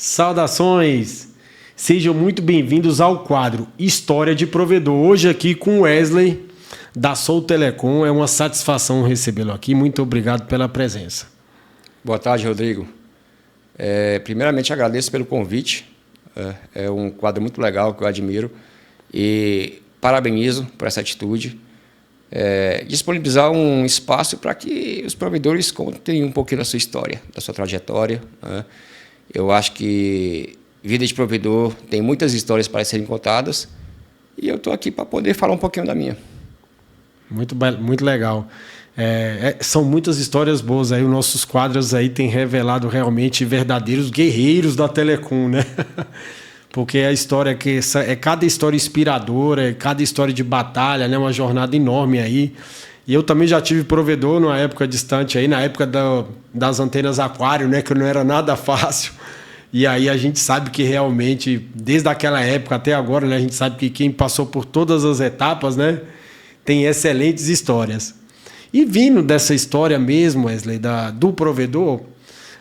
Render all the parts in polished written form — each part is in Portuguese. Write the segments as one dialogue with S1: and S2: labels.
S1: Saudações! Sejam muito bem-vindos ao quadro História de Provedor. Hoje aqui com o Wesley, da Sol Telecom. É uma satisfação recebê-lo aqui. Muito obrigado pela presença.
S2: Boa tarde, Rodrigo. Primeiramente, agradeço pelo convite. É um quadro muito legal que eu admiro e parabenizo por essa atitude. Disponibilizar um espaço para que os provedores contem um pouquinho da sua história, da sua trajetória. Eu acho que vida de provedor tem muitas histórias para serem contadas e eu estou aqui para poder falar um pouquinho da minha.
S1: Muito legal. São muitas histórias boas aí. Os nossos quadros aí têm revelado realmente verdadeiros guerreiros da Telecom, né? Porque a história é cada história inspiradora, é cada história de batalha, né? Uma jornada enorme aí. E eu também já tive provedor numa época distante aí, na época das antenas aquário, né? Que não era nada fácil. E aí a gente sabe que realmente, desde aquela época até agora, né? A gente sabe que quem passou por todas as etapas, né? Tem excelentes histórias. E vindo dessa história mesmo, Wesley, do provedor,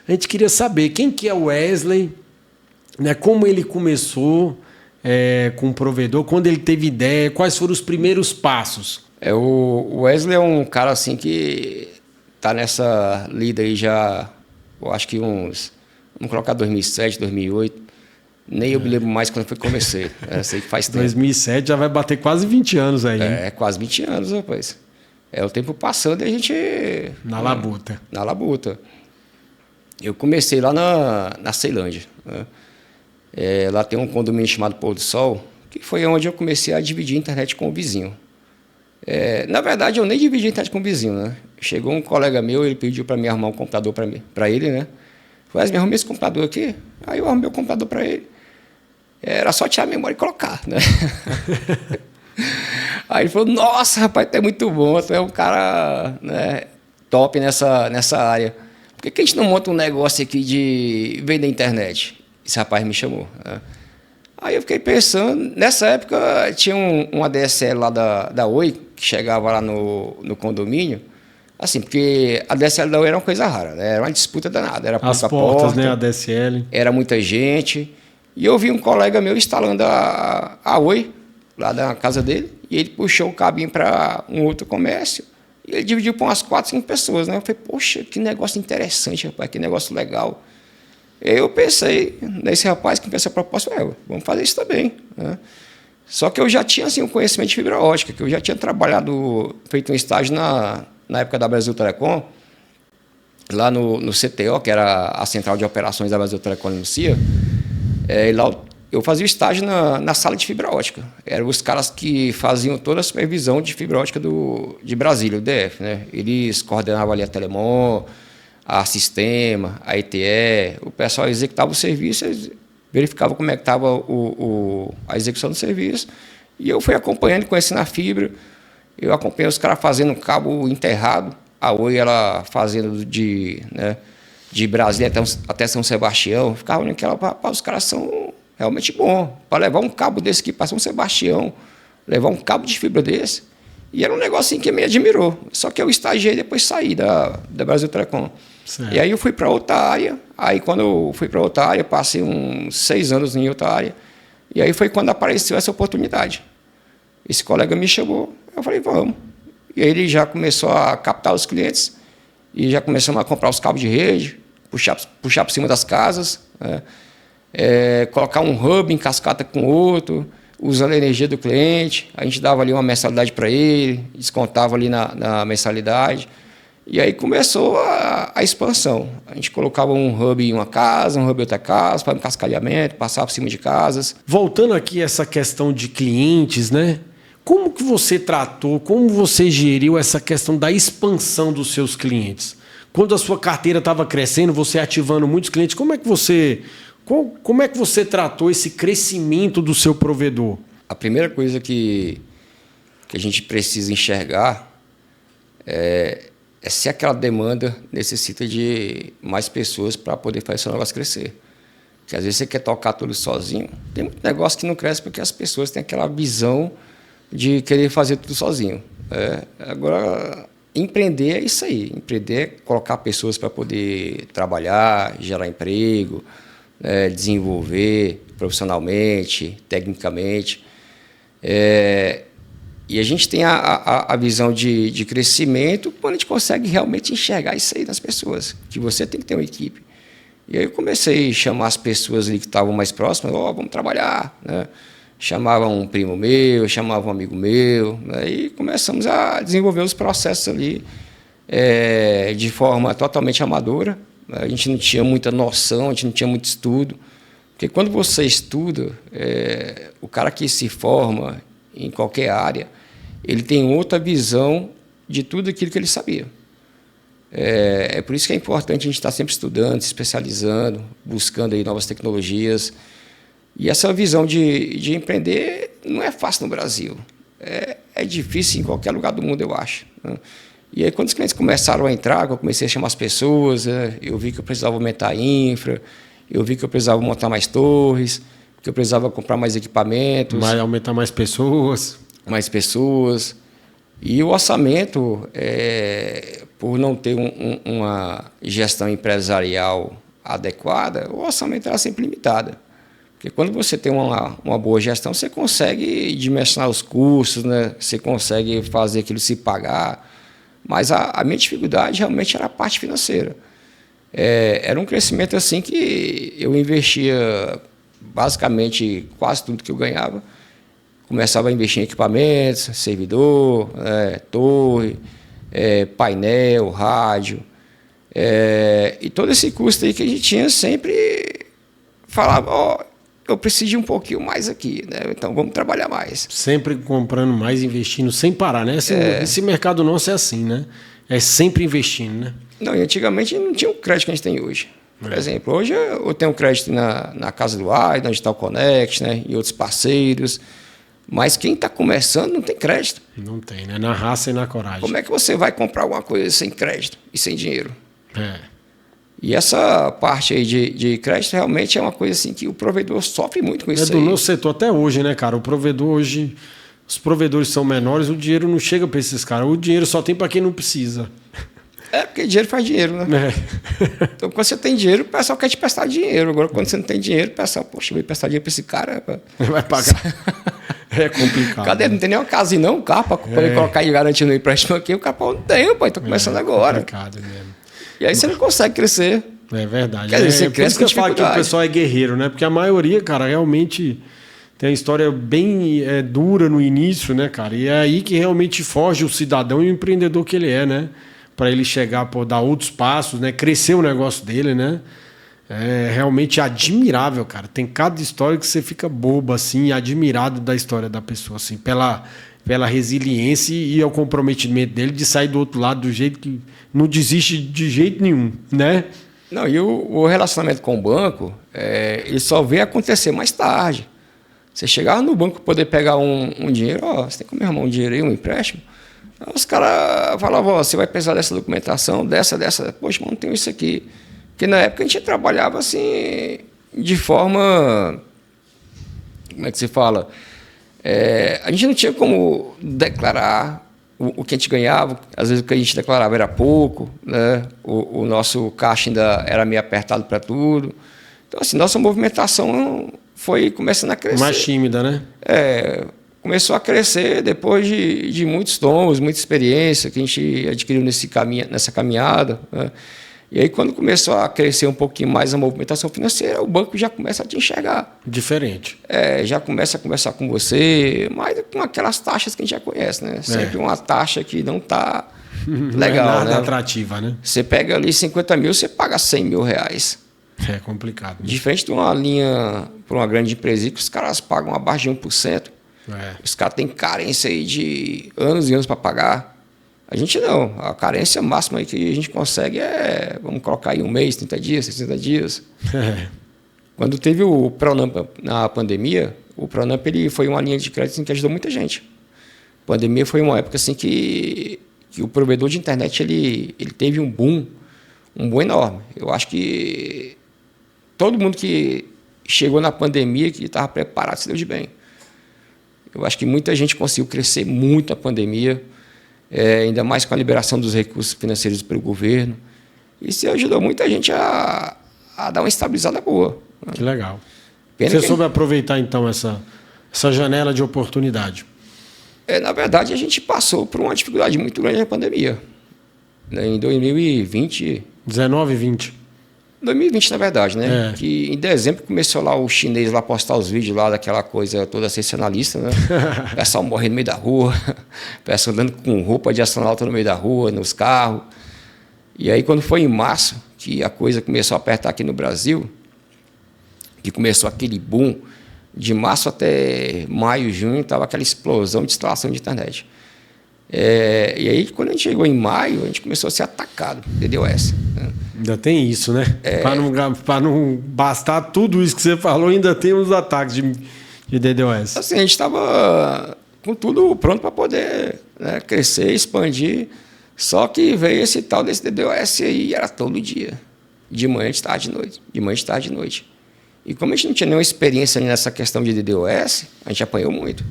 S1: a gente queria saber quem que é o Wesley, né? Como ele começou com o provedor, quando ele teve ideia, quais foram os primeiros passos.
S2: O Wesley é um cara assim que está nessa lida aí já, eu acho que vamos colocar 2007, 2008, nem eu me lembro mais quando foi que comecei, sei que faz tempo.
S1: 2007 já vai bater quase 20 anos aí.
S2: Quase 20 anos, rapaz. O tempo passando e a gente...
S1: Na labuta.
S2: Na labuta. Eu comecei lá na Ceilândia, né? Lá tem um condomínio chamado Pôr do Sol, que foi onde eu comecei a dividir a internet com o vizinho. Na verdade, eu nem dividi a internet com o vizinho, né? Chegou um colega meu, ele pediu para mim arrumar um computador para ele, né? Falei, me arrumei esse computador aqui. Aí eu arrumei o computador para ele. Era só tirar a memória e colocar, né? Aí ele falou, nossa, rapaz, tu é muito bom, tu é um cara, né, top nessa área. Por que a gente não monta um negócio aqui de vender internet? Esse rapaz me chamou, né? Aí eu fiquei pensando, nessa época tinha uma ADSL lá da Oi, que chegava lá no condomínio, assim, porque a ADSL da Oi era uma coisa rara, né? Era uma disputa danada, era
S1: as portas, né, a ADSL.
S2: Era muita gente, e eu vi um colega meu instalando a Oi, lá da casa dele, e ele puxou o cabinho para um outro comércio, e ele dividiu para umas 4, 5 pessoas, né? Eu falei, poxa, que negócio interessante, rapaz, que negócio legal. Eu pensei nesse rapaz que fez essa proposta, vamos fazer isso também, né? Só que eu já tinha assim, um conhecimento de fibra ótica, que eu já tinha feito um estágio na época da Brasil Telecom, lá no CTO, que era a Central de Operações da Brasil Telecom no CIA, e lá eu fazia o estágio na sala de fibra ótica. Eram os caras que faziam toda a supervisão de fibra ótica de Brasília, o DF, né? Eles coordenavam ali a Telemon, a Sistema, a ETE, o pessoal executava o serviço, eles verificavam como é que estava a execução do serviço, e eu fui acompanhando, conhecendo a fibra, eu acompanhei os caras fazendo um cabo enterrado, a Oi ela fazendo de Brasília até São Sebastião, ficava olhando aquela, os caras são realmente bons, para levar um cabo desse aqui para São Sebastião, levar um cabo de fibra desse, e era um negocinho que me admirou, só que eu estagiei e depois saí da Brasil Telecom. Certo. E aí eu fui para outra área, aí quando eu fui para outra área, passei uns 6 anos em outra área, e aí foi quando apareceu essa oportunidade. Esse colega me chamou, eu falei, vamos. E aí ele já começou a captar os clientes, e já começamos a comprar os cabos de rede, puxar por cima das casas, né? Colocar um hub em cascata com outro, usando a energia do cliente, a gente dava ali uma mensalidade para ele, descontava ali na mensalidade. E aí começou a expansão. A gente colocava um hub em uma casa, um hub em outra casa, para um cascadeamento, passava por cima de casas.
S1: Voltando aqui a essa questão de clientes, né? Como que você tratou, como você geriu essa questão da expansão dos seus clientes? Quando a sua carteira estava crescendo, você ativando muitos clientes, como é que você tratou esse crescimento do seu provedor?
S2: A primeira coisa que a gente precisa enxergar é se aquela demanda necessita de mais pessoas para poder fazer seu negócio crescer. Porque às vezes você quer tocar tudo sozinho. Tem muito negócio que não cresce porque as pessoas têm aquela visão de querer fazer tudo sozinho. Agora, empreender é isso aí. Empreender é colocar pessoas para poder trabalhar, gerar emprego, né, desenvolver profissionalmente, tecnicamente. E a gente tem a visão de crescimento quando a gente consegue realmente enxergar isso aí nas pessoas, que você tem que ter uma equipe. E aí eu comecei a chamar as pessoas ali que estavam mais próximas, vamos trabalhar, né? Chamava um primo meu, chamava um amigo meu, né? E começamos a desenvolver os processos ali de forma totalmente amadora. A gente não tinha muita noção, a gente não tinha muito estudo. Porque quando você estuda, o cara que se forma em qualquer área, ele tem outra visão de tudo aquilo que ele sabia. É por isso que é importante a gente estar sempre estudando, se especializando, buscando aí novas tecnologias. E essa visão de empreender não é fácil no Brasil. É difícil em qualquer lugar do mundo, eu acho, né? E aí, quando os clientes começaram a entrar, eu comecei a chamar as pessoas, eu vi que eu precisava aumentar a infra, eu vi que eu precisava montar mais torres, que eu precisava comprar mais equipamentos.
S1: Aumentar mais pessoas.
S2: Mais pessoas. E o orçamento, por não ter uma gestão empresarial adequada, o orçamento era sempre limitado. Porque quando você tem uma boa gestão, você consegue dimensionar os custos, né? Você consegue fazer aquilo se pagar. Mas a minha dificuldade realmente era a parte financeira. Era um crescimento assim que eu investia basicamente quase tudo que eu ganhava. Começava a investir em equipamentos, servidor, torre, painel, rádio. E todo esse custo aí que a gente tinha sempre falava, eu preciso de um pouquinho mais aqui, né? Então vamos trabalhar mais.
S1: Sempre comprando mais, investindo sem parar, né? Esse mercado nosso é assim, né? É sempre investindo, né?
S2: Não, e antigamente não tinha o crédito que a gente tem hoje. Por exemplo, hoje eu tenho crédito na Casa do Ar, na Digital Connect, né? E outros parceiros. Mas quem está começando não tem crédito.
S1: Não tem, né? Na raça e na coragem.
S2: Como é que você vai comprar alguma coisa sem crédito e sem dinheiro? E essa parte aí de crédito realmente é uma coisa assim que o provedor sofre muito com isso aí.
S1: É do nosso setor até hoje, né, cara? O provedor hoje, os provedores são menores, o dinheiro não chega para esses caras. O dinheiro só tem para quem não precisa.
S2: Porque dinheiro faz dinheiro, né? Então, quando você tem dinheiro, o pessoal quer te prestar dinheiro. Agora, quando você não tem dinheiro, o pessoal, poxa, eu vou prestar dinheiro para esse cara.
S1: Vai pagar. É complicado.
S2: Cadê? Não tem nem uma casa e não, um carro para poder colocar e garantir no empréstimo aqui. O cara, não tem, pai, estou começando agora.
S1: É complicado mesmo.
S2: E aí você não consegue crescer.
S1: É verdade.
S2: Quer dizer, você
S1: por
S2: cresce
S1: isso que
S2: com
S1: eu falo que o pessoal é guerreiro, né? Porque a maioria, cara, realmente tem uma história bem dura no início, né, cara? E é aí que realmente foge o cidadão e o empreendedor que ele é, né? Para ele chegar, dar outros passos, né? Crescer o negócio dele, né? É realmente admirável, cara. Tem cada história que você fica bobo, assim, admirado da história da pessoa, assim, pela resiliência e o comprometimento dele de sair do outro lado do jeito que não desiste de jeito nenhum, né?
S2: Não, e o relacionamento com o banco, ele só vem acontecer mais tarde. Você chegar no banco poder pegar um dinheiro, você tem que me arrumar um dinheiro aí, um empréstimo. Aí os caras falavam, você vai precisar dessa documentação, dessa, poxa, mas não tenho isso aqui. Porque na época a gente trabalhava assim, de forma, como é que se fala? A gente não tinha como declarar o que a gente ganhava, às vezes o que a gente declarava era pouco, né? O nosso caixa ainda era meio apertado para tudo. Então, assim, nossa movimentação foi começando a crescer.
S1: Mais tímida, né?
S2: Começou a crescer depois de muitos tomos, muita experiência que a gente adquiriu nessa caminhada, né? E aí, quando começou a crescer um pouquinho mais a movimentação financeira, o banco já começa a te enxergar.
S1: Diferente.
S2: Já começa a conversar com você, mas com aquelas taxas que a gente já conhece, né? Sempre uma taxa que não está legal,
S1: não é nada
S2: né?
S1: atrativa, né?
S2: Você pega ali 50 mil, você paga 100 mil reais.
S1: É complicado. Né?
S2: Diferente de uma linha para uma grande empresa que os caras pagam abaixo de 1%. Os caras têm carência aí de anos e anos para pagar. A gente não. A carência máxima aí que a gente consegue vamos colocar aí 1 mês, 30 dias, 60 dias. Quando teve o Pronamp na pandemia, o Pronamp ele foi uma linha de crédito assim, que ajudou muita gente. A pandemia foi uma época assim que o provedor de internet ele teve um boom enorme. Eu acho que todo mundo que chegou na pandemia que estava preparado se deu de bem. Eu acho que muita gente conseguiu crescer muito na pandemia, ainda mais com a liberação dos recursos financeiros pelo governo. Isso ajudou muita gente a dar uma estabilizada boa.
S1: Que legal.
S2: Pena
S1: Você
S2: que
S1: soube aproveitar, então, essa janela de oportunidade.
S2: na verdade, a gente passou por uma dificuldade muito grande na pandemia. Né? Em 2020...
S1: 19 e 20.
S2: 2020, na verdade, né?
S1: É.
S2: Que em dezembro começou lá o chinês lá postar os vídeos lá daquela coisa toda sensacionalista, né? O pessoal morrendo no meio da rua, o pessoal andando com roupa de astronauta no meio da rua, nos carros. E aí, quando foi em março, que a coisa começou a apertar aqui no Brasil, que começou aquele boom, de março até maio, junho, estava aquela explosão de instalação de internet. E aí, quando a gente chegou em maio, a gente começou a ser atacado, DDoS. Né?
S1: Ainda tem isso, né? Para não bastar tudo isso que você falou, ainda tem os ataques de DDoS.
S2: Assim, a gente estava com tudo pronto para poder, né, crescer, expandir. Só que veio esse tal desse DDoS aí, era todo dia. De manhã, de tarde, de noite. De manhã, de tarde, de noite. E como a gente não tinha nenhuma experiência nessa questão de DDoS, a gente apanhou muito.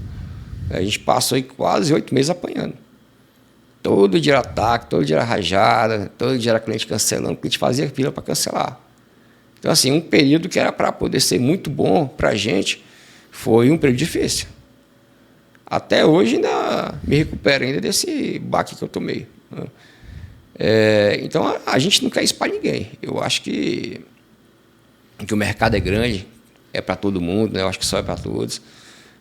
S2: A gente passou aí quase 8 meses apanhando. Todo dia era ataque, todo dia era rajada, todo dia era cliente cancelando, porque a gente fazia fila para cancelar. Então, assim, um período que era para poder ser muito bom para a gente, foi um período difícil. Até hoje ainda me recupero ainda desse baque que eu tomei. Né? Então, a gente não quer isso para ninguém. Eu acho que o mercado é grande, é para todo mundo, né? Eu acho que só é para todos.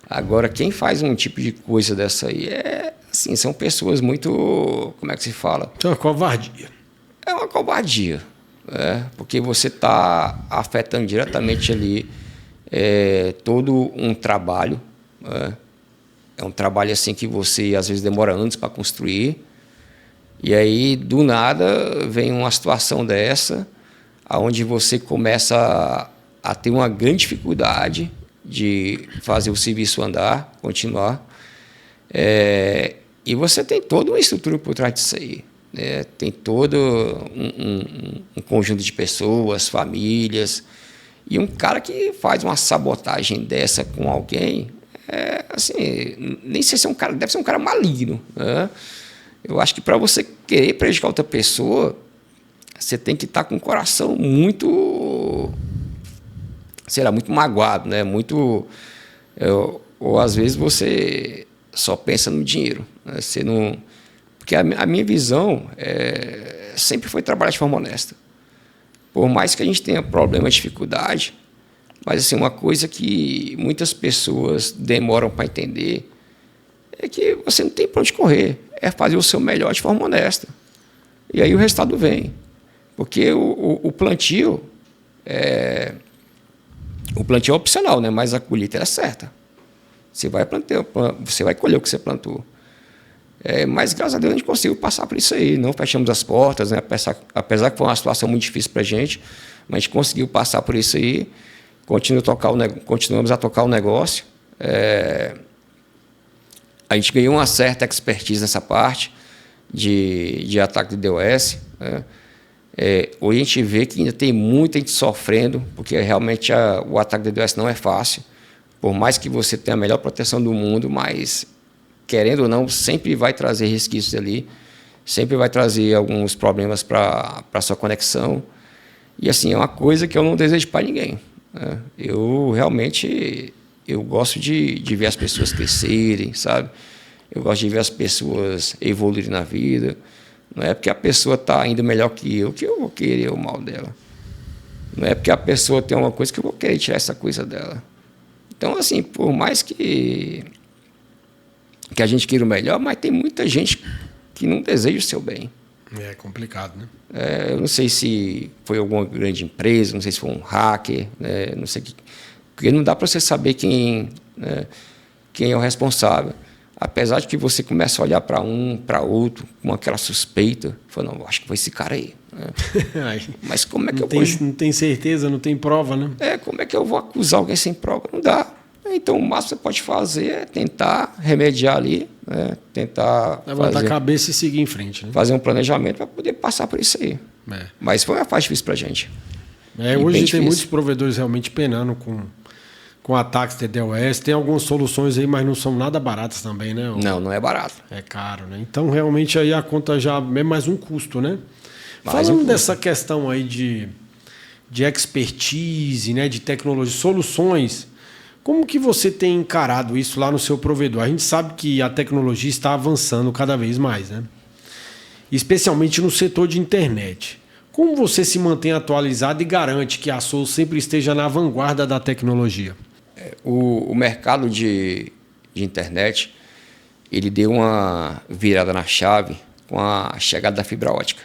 S2: Agora, quem faz um tipo de coisa dessa aí assim, são pessoas muito, como é que se fala?
S1: É uma covardia.
S2: É uma covardia, porque você está afetando diretamente ali todo um trabalho. É um trabalho assim que você às vezes demora anos para construir, e aí do nada vem uma situação dessa, onde você começa a ter uma grande dificuldade de fazer o serviço andar, continuar. E você tem toda uma estrutura por trás disso aí. Né? Tem todo um conjunto de pessoas, famílias. E um cara que faz uma sabotagem dessa com alguém, assim, nem sei se é um cara, deve ser um cara maligno. Né? Eu acho que para você querer prejudicar outra pessoa, você tem que estar com o coração muito, sei lá, muito magoado, né? Muito, ou às vezes você só pensa no dinheiro. Né? Você não, porque a minha visão sempre foi trabalhar de forma honesta. Por mais que a gente tenha problema, dificuldade, mas assim, uma coisa que muitas pessoas demoram para entender é que você não tem para onde correr, é fazer o seu melhor de forma honesta. E aí o resultado vem. Porque o plantio é opcional, né? Mas a colheita é certa. Você vai plantar, você vai colher o que você plantou. Mas, graças a Deus, a gente conseguiu passar por isso aí. Não fechamos as portas, né? Apesar que foi uma situação muito difícil para a gente, mas a gente conseguiu passar por isso aí. Continuamos a tocar o negócio. A gente ganhou uma certa expertise nessa parte de ataque de DDoS. Né? Hoje a gente vê que ainda tem muita gente sofrendo, porque realmente o ataque de DDoS não é fácil. Por mais que você tenha a melhor proteção do mundo, mas, querendo ou não, sempre vai trazer resquícios ali, sempre vai trazer alguns problemas para a sua conexão. E assim, é uma coisa que eu não desejo para ninguém. Né? Eu realmente gosto de ver as pessoas crescerem, sabe? Eu gosto de ver as pessoas evoluírem na vida. Não é porque a pessoa está indo melhor que eu vou querer o mal dela. Não é porque a pessoa tem uma coisa que eu vou querer tirar essa coisa dela. Então, assim, por mais que a gente queira o melhor, mas tem muita gente que não deseja o seu bem.
S1: É complicado, né?
S2: Eu não sei se foi alguma grande empresa, não sei se foi um hacker, né? Não sei porque não dá para você saber quem é o responsável. Apesar de que você começa a olhar para um, para outro, com aquela suspeita, falando, acho que foi esse cara aí. Né? Mas como é que
S1: não tem certeza, não tem prova, né?
S2: Como é que eu vou acusar alguém sem prova? Não dá. Então, o máximo que você pode fazer é tentar remediar ali, né? Tentar
S1: levantar a cabeça e seguir em frente. Né?
S2: Fazer um planejamento para poder passar por isso aí. Mas foi uma fase difícil para a gente.
S1: Hoje tem muitos provedores realmente penando com ataques de DDoS. Tem algumas soluções aí, mas não são nada baratas também, né?
S2: Não é barato.
S1: É caro, né? Então, realmente, aí a conta já é mais um custo, né? Falando dessa questão aí de expertise, né, de tecnologia, soluções. Como que você tem encarado isso lá no seu provedor? A gente sabe que a tecnologia está avançando cada vez mais, né? Especialmente no setor de internet. Como você se mantém atualizado e garante que a Sou sempre esteja na vanguarda da tecnologia?
S2: O mercado de internet, ele deu uma virada na chave com a chegada da fibra ótica.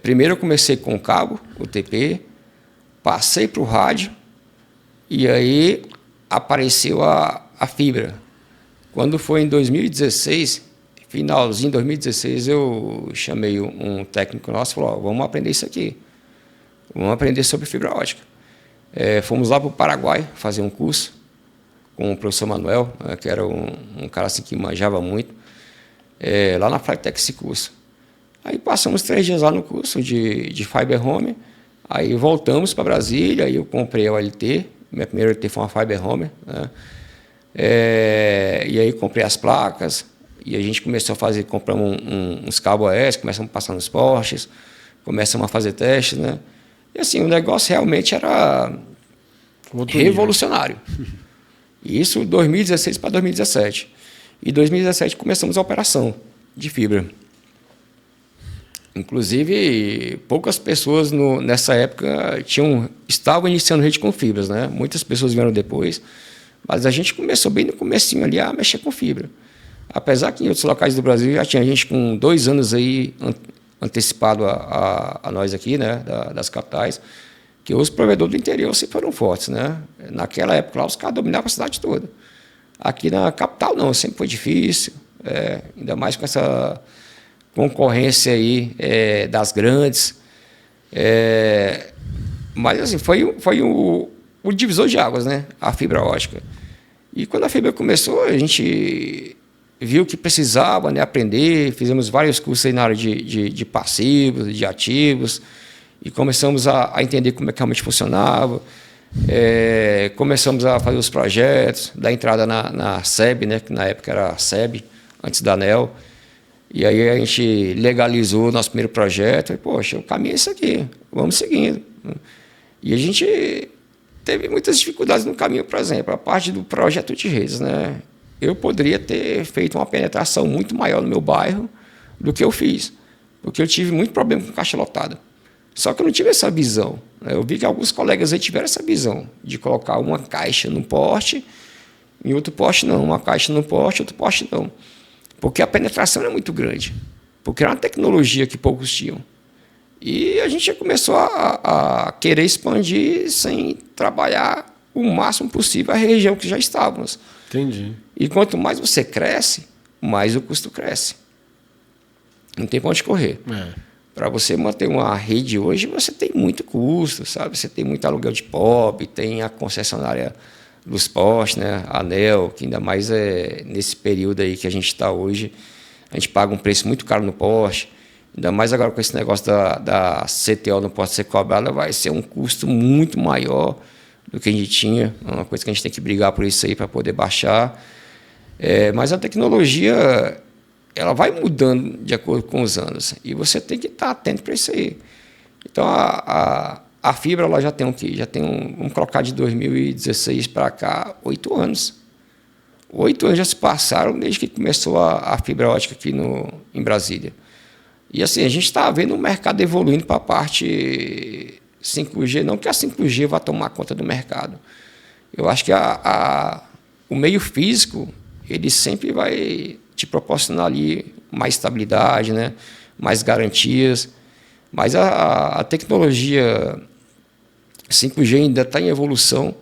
S2: Primeiro eu comecei com o cabo, o TP, passei para o rádio e aí apareceu a fibra. Quando foi em 2016, finalzinho de 2016, eu chamei um técnico nosso e falou, vamos aprender isso aqui, vamos aprender sobre fibra ótica. Fomos lá para o Paraguai fazer um curso com o professor Manuel, que era um cara assim que manjava muito, lá na Flytech esse curso. Aí passamos 3 dias lá no curso de Fiber Home, aí voltamos para Brasília, aí eu comprei a OLT, minha primeira OLT foi uma Fiber Home, né? E aí comprei as placas, e a gente começou a fazer, compramos uns cabos AES, começamos a passar nos postes, começamos a fazer testes, né? E assim, o negócio realmente era revolucionário. Isso de 2016 para 2017. E 2017 começamos a operação de fibra. Inclusive, poucas pessoas nessa época estavam iniciando rede com fibras, né? Muitas pessoas vieram depois, mas a gente começou bem no comecinho ali a mexer com fibra. Apesar que em outros locais do Brasil já tinha gente com 2 anos aí antecipado a nós aqui, né, das capitais, que os provedores do interior sempre foram fortes, né? Naquela época lá os caras dominavam a cidade toda. Aqui na capital não, sempre foi difícil, ainda mais com essa concorrência aí das grandes. Mas assim, foi o divisor de águas, né? A fibra ótica. E quando a fibra começou, a gente viu que precisava, né, aprender, fizemos vários cursos aí na área de passivos, de ativos, e começamos a entender como é que realmente funcionava. Começamos a fazer os projetos, dar entrada na SEB, né, que na época era a SEB, antes da ANEEL. E aí a gente legalizou o nosso primeiro projeto, e, poxa, o caminho é esse aqui, vamos seguindo. E a gente teve muitas dificuldades no caminho, por exemplo, a parte do projeto de redes, né? Eu poderia ter feito uma penetração muito maior no meu bairro do que eu fiz, porque eu tive muito problema com caixa lotada. Só que eu não tive essa visão, né? Eu vi que alguns colegas aí tiveram essa visão de colocar uma caixa num poste, em outro poste não, uma caixa num poste, outro poste não. Porque a penetração era muito grande, porque era uma tecnologia que poucos tinham. E a gente começou a querer expandir sem trabalhar o máximo possível a região que já estávamos.
S1: Entendi.
S2: E quanto mais você cresce, mais o custo cresce. Não tem para onde correr. Para você manter uma rede hoje, você tem muito custo, sabe? Você tem muito aluguel de POP, tem a concessionária dos postes, né? A ANEEL, que ainda mais nesse período aí que a gente está hoje, a gente paga um preço muito caro no poste. Ainda mais agora com esse negócio da CTO não pode ser cobrada, vai ser um custo muito maior do que a gente tinha. É uma coisa que a gente tem que brigar por isso aí para poder baixar. Mas a tecnologia ela vai mudando de acordo com os anos e você tem que estar atento para isso aí. Então a fibra ela já tem o quê? Vamos colocar de 2016 para cá 8 anos. 8 anos já se passaram desde que começou a fibra ótica aqui em Brasília. E assim, a gente está vendo o mercado evoluindo para a parte 5G, não que a 5G vá tomar conta do mercado. Eu acho que o meio físico, ele sempre vai te proporcionar ali mais estabilidade, né? Mais garantias. Mas a tecnologia 5G ainda está em evolução.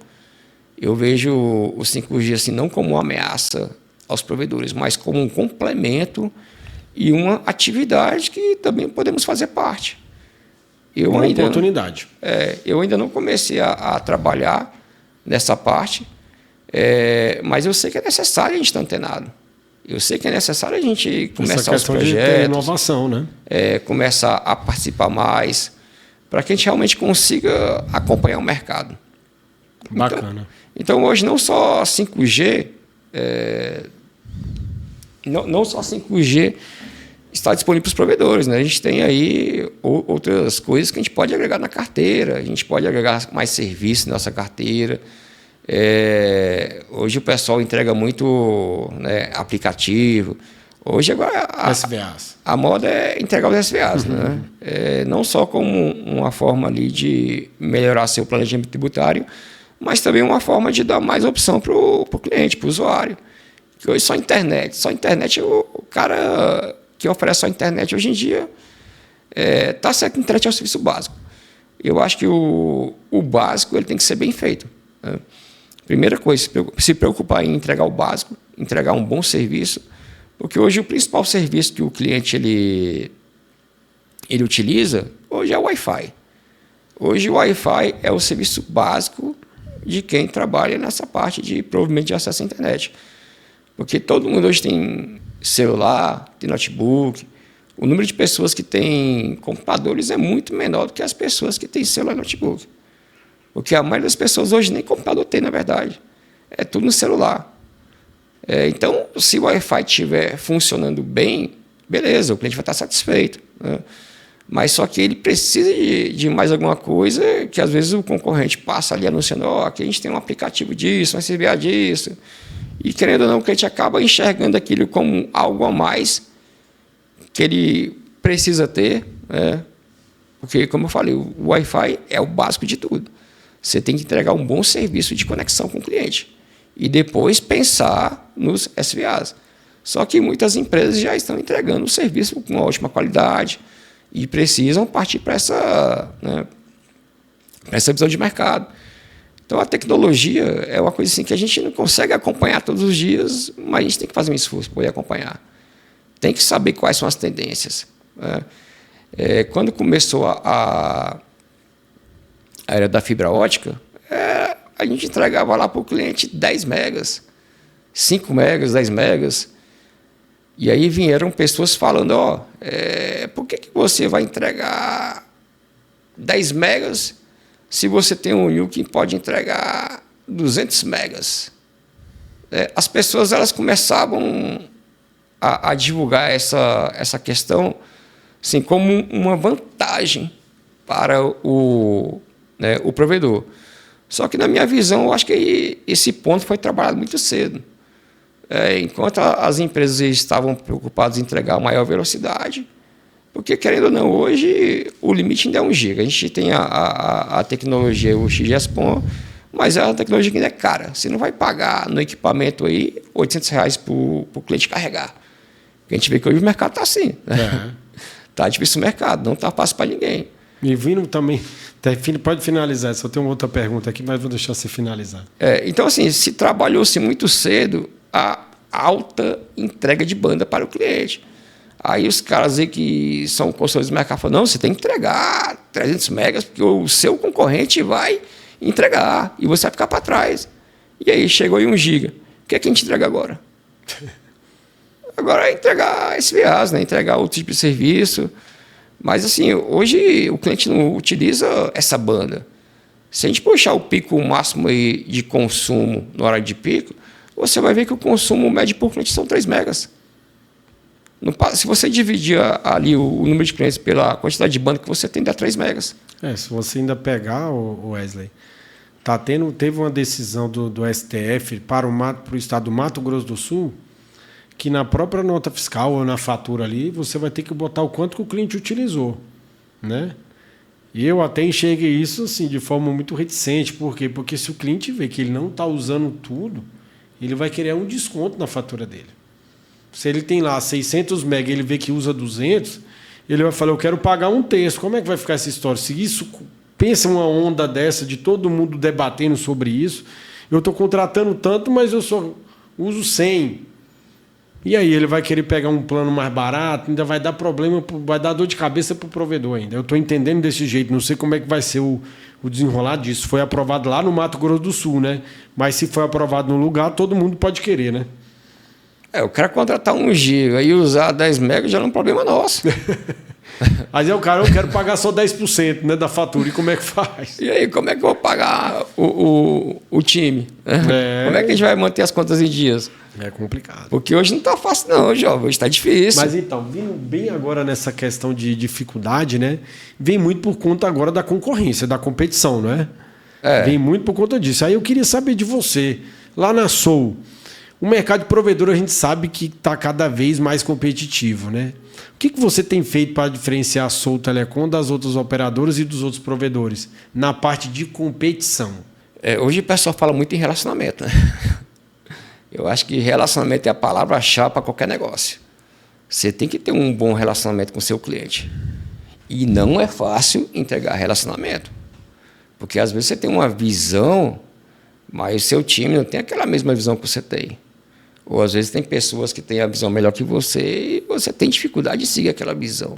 S2: Eu vejo o 5G assim, não como uma ameaça aos provedores, mas como um complemento e uma atividade que também podemos fazer parte.
S1: Uma oportunidade.
S2: Eu ainda não comecei a trabalhar nessa parte, mas eu sei que é necessário a gente estar antenado. Eu sei que é necessário a gente começar os projetos, de ter
S1: inovação, né?
S2: Começar a participar mais, para que a gente realmente consiga acompanhar o mercado.
S1: Bacana.
S2: Então hoje não só 5G, não só 5G está disponível para os provedores, né? A gente tem aí outras coisas que a gente pode agregar na carteira, a gente pode agregar mais serviço na nossa carteira. Hoje o pessoal entrega muito, né, aplicativo. Hoje agora a moda é entregar os SVAs, né? Não só como uma forma ali de melhorar seu planejamento tributário, mas também uma forma de dar mais opção para o cliente, para o usuário. Que hoje só internet, o cara que oferece só internet hoje em dia está certo que a internet é um serviço básico. Eu acho que o básico ele tem que ser bem feito, né? Primeira coisa, se preocupar em entregar o básico, entregar um bom serviço, porque hoje o principal serviço que o cliente ele utiliza hoje é o Wi-Fi. Hoje o Wi-Fi é o serviço básico de quem trabalha nessa parte de provimento de acesso à internet. Porque todo mundo hoje tem celular, tem notebook. O número de pessoas que têm computadores é muito menor do que as pessoas que têm celular e notebook. Porque a maioria das pessoas hoje nem computador tem, na verdade. É tudo no celular. Então, se o Wi-Fi estiver funcionando bem, beleza, o cliente vai estar satisfeito, né? Mas só que ele precisa de mais alguma coisa que às vezes o concorrente passa ali anunciando, aqui a gente tem um aplicativo disso, vai servir disso. E querendo ou não, o cliente acaba enxergando aquilo como algo a mais que ele precisa ter, né? Porque, como eu falei, o Wi-Fi é o básico de tudo. Você tem que entregar um bom serviço de conexão com o cliente e depois pensar nos SVAs. Só que muitas empresas já estão entregando o serviço com uma ótima qualidade e precisam partir para essa visão de mercado. Então, a tecnologia é uma coisa assim que a gente não consegue acompanhar todos os dias, mas a gente tem que fazer um esforço para poder acompanhar. Tem que saber quais são as tendências, né? Quando começou a era da fibra ótica, a gente entregava lá para o cliente 10 megas, 5 megas, 10 megas. E aí vieram pessoas falando, por que você vai entregar 10 megas se você tem um NIL que pode entregar 200 megas? As pessoas elas começavam a divulgar essa questão assim, como uma vantagem para o provedor. Só que, na minha visão, eu acho que esse ponto foi trabalhado muito cedo. Enquanto as empresas estavam preocupadas em entregar maior velocidade, porque, querendo ou não, hoje o limite ainda é 1 GB. A gente tem a tecnologia, o XGS-PON, mas é uma tecnologia que ainda é cara. Você não vai pagar no equipamento aí R$800 para o cliente carregar. Porque a gente vê que hoje o mercado está assim, né? Está difícil o mercado, não está fácil para ninguém.
S1: E vindo também, pode finalizar, só tem uma outra pergunta aqui, mas vou deixar você finalizar.
S2: Então, assim, se trabalhou-se muito cedo a alta entrega de banda para o cliente. Aí os caras aí que são consultores do mercado falam, não, você tem que entregar 300 megas, porque o seu concorrente vai entregar e você vai ficar para trás. E aí chegou aí 1 GB. O que é que a gente entrega agora? Agora é entregar SVAs, né? Entregar outro tipo de serviço. Mas, assim, hoje o cliente não utiliza essa banda. Se a gente puxar o pico máximo aí de consumo na hora de pico, você vai ver que o consumo médio por cliente são 3 megas. Se você dividir ali o número de clientes pela quantidade de banda que você tem, dá 3 megas.
S1: Se você ainda pegar, o Wesley, teve uma decisão do STF para o estado do Mato Grosso do Sul, que na própria nota fiscal ou na fatura ali, você vai ter que botar o quanto que o cliente utilizou, né? E eu até enxerguei isso assim, de forma muito reticente. Por quê? Porque se o cliente vê que ele não está usando tudo, ele vai querer um desconto na fatura dele. Se ele tem lá 600 MB e ele vê que usa 200, ele vai falar, eu quero pagar 1/3. Como é que vai ficar essa história? Se isso, pensa uma onda dessa de todo mundo debatendo sobre isso, eu estou contratando tanto, mas eu só uso 100. E aí ele vai querer pegar um plano mais barato, ainda vai dar problema, vai dar dor de cabeça para o provedor ainda. Eu estou entendendo desse jeito, não sei como é que vai ser o desenrolar disso. Foi aprovado lá no Mato Grosso do Sul, né? Mas se foi aprovado no lugar, todo mundo pode querer, né?
S2: O cara contratar 1 GB e usar 10 megas já não é um problema nosso.
S1: Mas o cara, eu quero pagar só 10%, né, da fatura. E como é que faz?
S2: E aí, como é que eu vou pagar o time? Como é que a gente vai manter as contas em dias?
S1: É complicado.
S2: Porque hoje não está fácil não, jovem. Hoje está difícil.
S1: Mas então, vindo bem agora nessa questão de dificuldade, né? Vem muito por conta agora da concorrência, da competição, não é? Vem muito por conta disso. Aí eu queria saber de você, lá na Soul, o mercado de provedor a gente sabe que está cada vez mais competitivo, né? O que você tem feito para diferenciar a Soul Telecom das outras operadoras e dos outros provedores na parte de competição?
S2: Hoje o pessoal fala muito em relacionamento, né? Eu acho que relacionamento é a palavra-chave para qualquer negócio. Você tem que ter um bom relacionamento com o seu cliente. E não é fácil entregar relacionamento. Porque às vezes você tem uma visão, mas o seu time não tem aquela mesma visão que você tem. Ou às vezes tem pessoas que têm a visão melhor que você e você tem dificuldade de seguir aquela visão.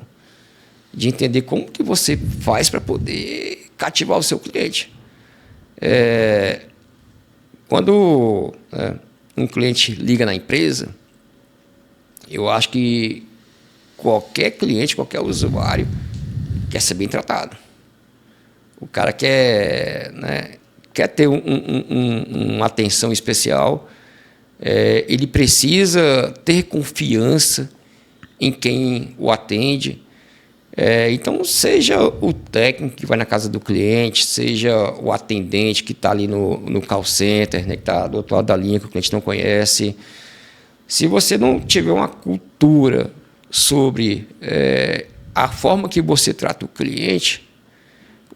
S2: De entender como que você faz para poder cativar o seu cliente. Quando um cliente liga na empresa, eu acho que qualquer cliente, qualquer usuário quer ser bem tratado. O cara quer ter uma atenção especial, ele precisa ter confiança em quem o atende. Então, seja o técnico que vai na casa do cliente, seja o atendente que está ali no call center, né, que está do outro lado da linha, que o cliente não conhece. Se você não tiver uma cultura sobre a forma que você trata o cliente,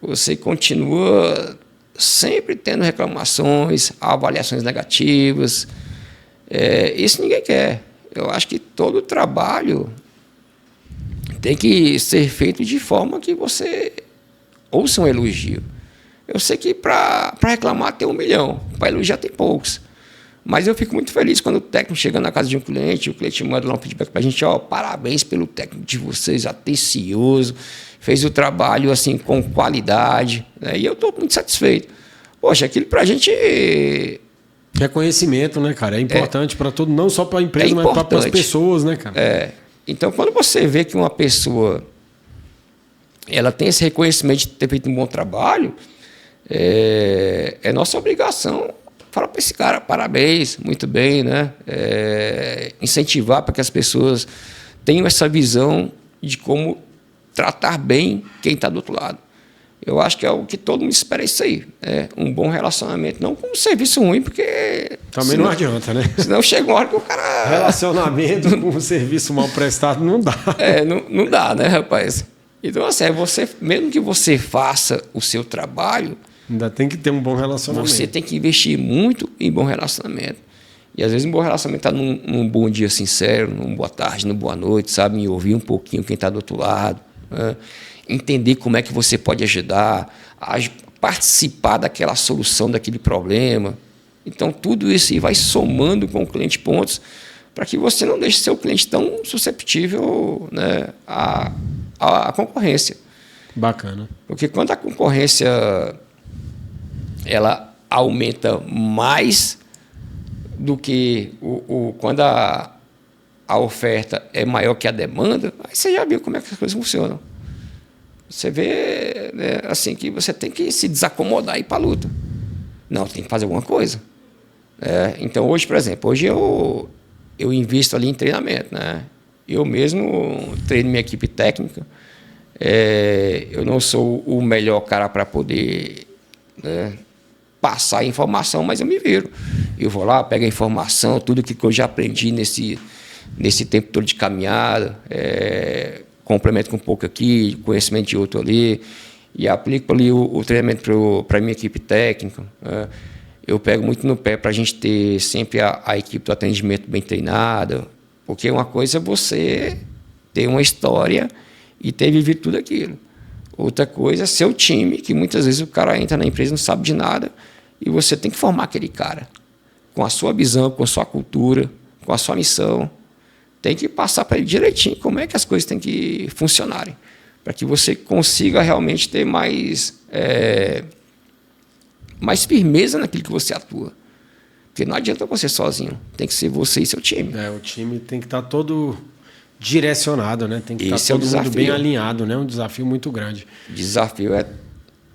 S2: você continua sempre tendo reclamações, avaliações negativas. Isso ninguém quer. Eu acho que todo trabalho tem que ser feito de forma que você ouça um elogio. Eu sei que para reclamar tem 1 milhão, para elogiar tem poucos. Mas eu fico muito feliz quando o técnico chega na casa de um cliente, o cliente manda lá um feedback para a gente, parabéns pelo técnico de vocês, atencioso, fez o trabalho assim com qualidade, né? E eu estou muito satisfeito. Poxa, aquilo para a gente...
S1: Reconhecimento, né, cara? É importante para todo, não só para a empresa, mas para as pessoas, né, cara?
S2: Então, quando você vê que uma pessoa ela tem esse reconhecimento de ter feito um bom trabalho, é nossa obrigação falar para esse cara, parabéns, muito bem, né? Incentivar para que as pessoas tenham essa visão de como tratar bem quem está do outro lado. Eu acho que é o que todo mundo espera isso aí. Um bom relacionamento, não com um serviço ruim, porque...
S1: Também senão, não adianta, né?
S2: Senão chega uma hora que o cara...
S1: Relacionamento com um serviço mal prestado não dá.
S2: Não dá, né, rapaz? Então, assim, mesmo que você faça o seu trabalho...
S1: Ainda tem que ter um bom relacionamento.
S2: Você tem que investir muito em bom relacionamento. E, às vezes, um bom relacionamento está num bom dia sincero, num boa tarde, num boa noite, sabe? Em ouvir um pouquinho quem está do outro lado, né? Entender como é que você pode ajudar, a participar daquela solução daquele problema. Então, tudo isso vai somando com o cliente pontos para que você não deixe seu cliente tão susceptível, né, à concorrência.
S1: Bacana.
S2: Porque quando a concorrência ela aumenta mais do que quando a oferta é maior que a demanda, aí você já viu como é que as coisas funcionam. Você vê, né, assim, que você tem que se desacomodar e ir para a luta. Não, tem que fazer alguma coisa. Então, hoje, por exemplo, eu invisto ali em treinamento, né? Eu mesmo treino minha equipe técnica. Eu não sou o melhor cara para poder, né, passar a informação, mas eu me viro. Eu vou lá, pego a informação, tudo que eu já aprendi nesse tempo todo de caminhada, complemento com um pouco aqui, conhecimento de outro ali, e aplico ali o treinamento para a minha equipe técnica. Eu pego muito no pé para a gente ter sempre a equipe do atendimento bem treinada, porque uma coisa é você ter uma história e ter vivido tudo aquilo. Outra coisa é seu time, que muitas vezes o cara entra na empresa e não sabe de nada, e você tem que formar aquele cara com a sua visão, com a sua cultura, com a sua missão. Tem que passar para ele direitinho como é que as coisas têm que funcionarem, para que você consiga realmente ter mais firmeza naquilo que você atua. Porque não adianta você sozinho, tem que ser você e seu time.
S1: O time tem que estar todo direcionado, né? Tem que
S2: Esse
S1: estar todo mundo bem alinhado, né? Um desafio muito grande.
S2: O desafio é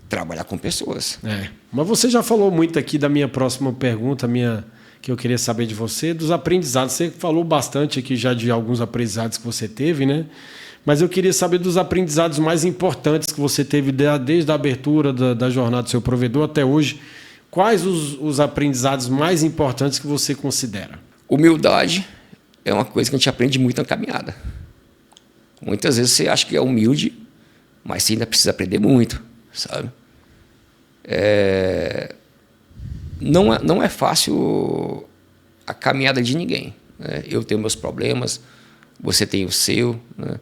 S2: trabalhar com pessoas.
S1: Mas você já falou muito aqui da minha próxima pergunta, que eu queria saber de você, dos aprendizados. Você falou bastante aqui já de alguns aprendizados que você teve, né? Mas eu queria saber dos aprendizados mais importantes que você teve desde a abertura da jornada do seu provedor até hoje. Quais os aprendizados mais importantes que você considera?
S2: Humildade é uma coisa que a gente aprende muito na caminhada. Muitas vezes você acha que é humilde, mas você ainda precisa aprender muito, sabe? Não é fácil a caminhada de ninguém, né? Eu tenho meus problemas, você tem o seu, né?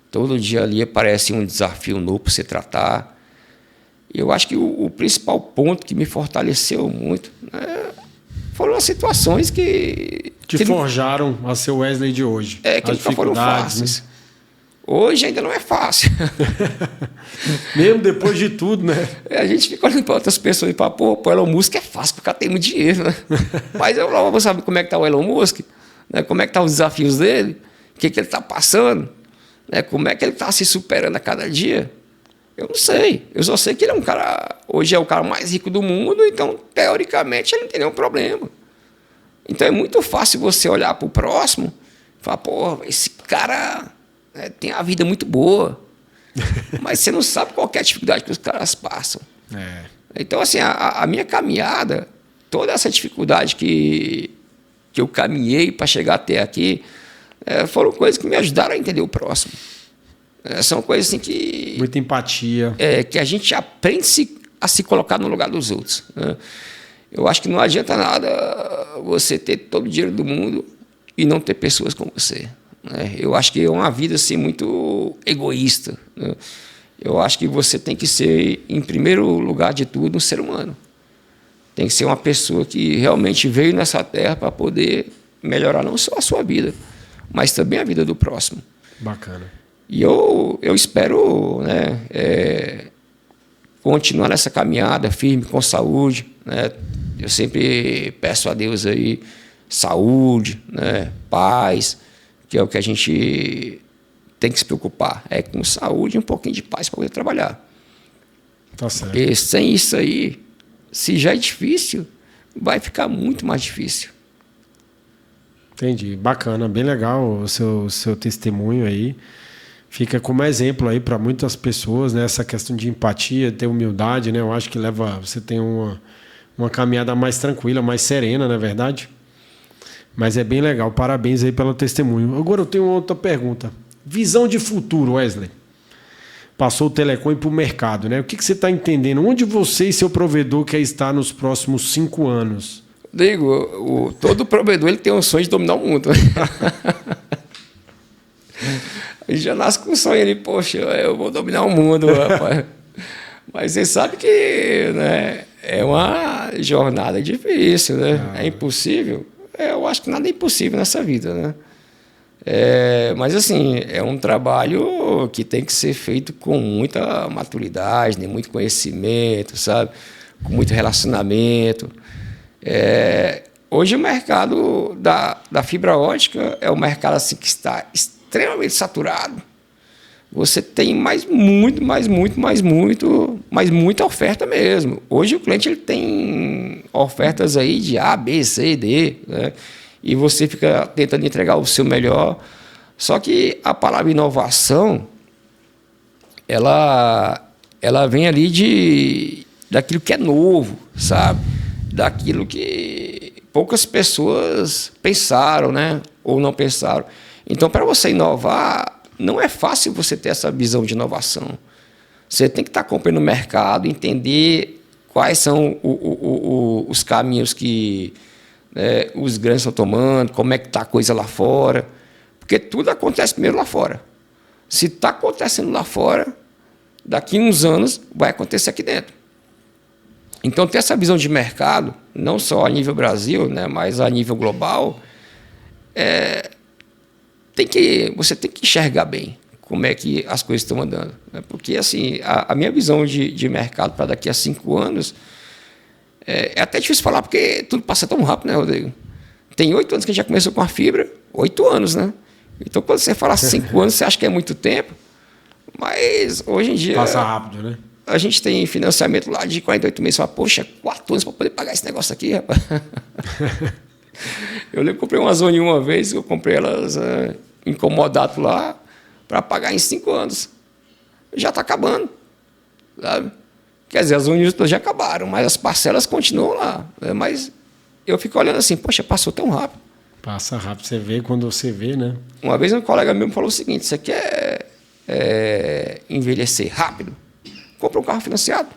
S2: Todo dia ali aparece um desafio novo para você tratar. Eu acho que o principal ponto que me fortaleceu muito, né, foram as situações que
S1: forjaram a ser o Wesley de hoje.
S2: Que nunca foram fáceis. Né? Hoje ainda não é fácil.
S1: Mesmo depois de tudo, né?
S2: A gente fica olhando para outras pessoas e fala, pô, o Elon Musk é fácil, porque o cara tem muito dinheiro, né? Mas eu não vou saber como é que está o Elon Musk, né? Como é que estão os desafios dele, o que ele está passando, né? Como é que ele está se superando a cada dia. Eu não sei. Eu só sei que ele é um cara, hoje é o cara mais rico do mundo, então, teoricamente, ele não tem nenhum problema. Então, é muito fácil você olhar para o próximo e falar, pô, esse cara... tem a vida muito boa, mas você não sabe qual é a dificuldade que os caras passam. Então, assim, a minha caminhada, toda essa dificuldade que eu caminhei para chegar até aqui, foram coisas que me ajudaram a entender o próximo. São coisas assim que...
S1: Muita empatia.
S2: Que a gente aprende a se colocar no lugar dos outros. Né? Eu acho que não adianta nada você ter todo o dinheiro do mundo e não ter pessoas como você. Eu acho que é uma vida assim, muito egoísta. Né? Eu acho que você tem que ser, em primeiro lugar de tudo, um ser humano. Tem que ser uma pessoa que realmente veio nessa terra para poder melhorar não só a sua vida, mas também a vida do próximo.
S1: Bacana.
S2: E eu espero, né, continuar nessa caminhada firme, com saúde. Né? Eu sempre peço a Deus aí saúde, né, paz, que é o que a gente tem que se preocupar. É com saúde e um pouquinho de paz para poder trabalhar.
S1: Tá certo.
S2: Porque sem isso aí, se já é difícil, vai ficar muito mais difícil.
S1: Entendi. Bacana, bem legal o seu testemunho aí. Fica como exemplo aí para muitas pessoas, né? Essa questão de empatia, ter humildade, né? Eu acho que você tem uma caminhada mais tranquila, mais serena, não é verdade? Mas é bem legal. Parabéns aí pelo testemunho. Agora eu tenho outra pergunta. Visão de futuro, Wesley. Passou o Telecom para o mercado, né? O que você está entendendo? Onde você e seu provedor quer estar nos próximos 5 anos?
S2: Digo, todo provedor ele tem um sonho de dominar o mundo. A gente já nasce com um sonho ali, poxa, eu vou dominar o mundo, rapaz. Mas você sabe que, né, é uma jornada difícil, né? É impossível. Eu acho que nada é impossível nessa vida, né? Mas, assim, é um trabalho que tem que ser feito com muita maturidade, né? Muito conhecimento, sabe? Com muito relacionamento. Hoje o mercado da fibra ótica é um mercado assim, que está extremamente saturado. Você tem muita oferta mesmo. Hoje o cliente ele tem ofertas aí de A, B, C, D, né? E você fica tentando entregar o seu melhor. Só que a palavra inovação, ela vem ali daquilo que é novo, sabe? Daquilo que poucas pessoas pensaram, né? Ou não pensaram. Então, para você inovar, não é fácil você ter essa visão de inovação. Você tem que estar acompanhando o mercado, entender quais são os caminhos que os grandes estão tomando, como é que está a coisa lá fora. Porque tudo acontece primeiro lá fora. Se está acontecendo lá fora, daqui a uns anos vai acontecer aqui dentro. Então, ter essa visão de mercado, não só a nível Brasil, né, mas a nível global, você tem que enxergar bem como é que as coisas estão andando. Né? Porque, assim, a minha visão de mercado para daqui a 5 anos é até difícil falar, porque tudo passa tão rápido, né, Rodrigo? Tem 8 anos que a gente já começou com a fibra, 8 anos, né? Então, quando você fala 5 anos, você acha que é muito tempo, mas hoje em dia...
S1: Passa rápido, né?
S2: A gente tem financiamento lá de 48 meses. Você fala, poxa, 4 anos para poder pagar esse negócio aqui, rapaz. Eu lembro que comprei uma Zone uma vez, eu comprei elas incomodado lá para pagar em 5 anos. Já está acabando, sabe? Quer dizer, as Zone já acabaram, mas as parcelas continuam lá. Mas eu fico olhando assim, poxa, passou tão rápido.
S1: Passa rápido, você vê quando você vê, né?
S2: Uma vez um colega meu me falou o seguinte, você quer envelhecer rápido? Compra um carro financiado.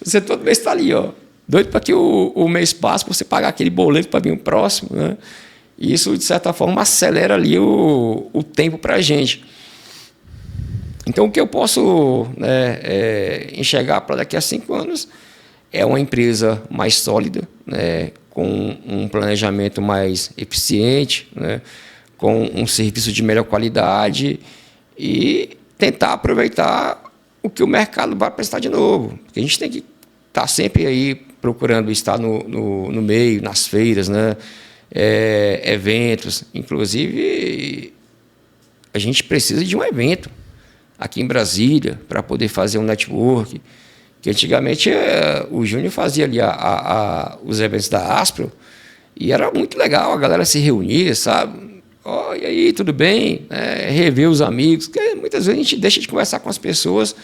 S2: Você todo mês está ali, ó, doido para que o mês passe, para você pagar aquele boleto para vir o próximo, né? E isso, de certa forma, acelera ali o tempo para a gente. Então, o que eu posso, né, enxergar para daqui a 5 anos é uma empresa mais sólida, né, com um planejamento mais eficiente, né, com um serviço de melhor qualidade e tentar aproveitar o que o mercado vai prestar de novo. Porque a gente tem que estar sempre aí procurando estar no meio, nas feiras, né, eventos. Inclusive, a gente precisa de um evento aqui em Brasília para poder fazer um network. Que antigamente o Júnior fazia ali os eventos da Aspro e era muito legal, a galera se reunia, sabe? Oh, e aí, tudo bem? Rever os amigos. Porque muitas vezes a gente deixa de conversar com as pessoas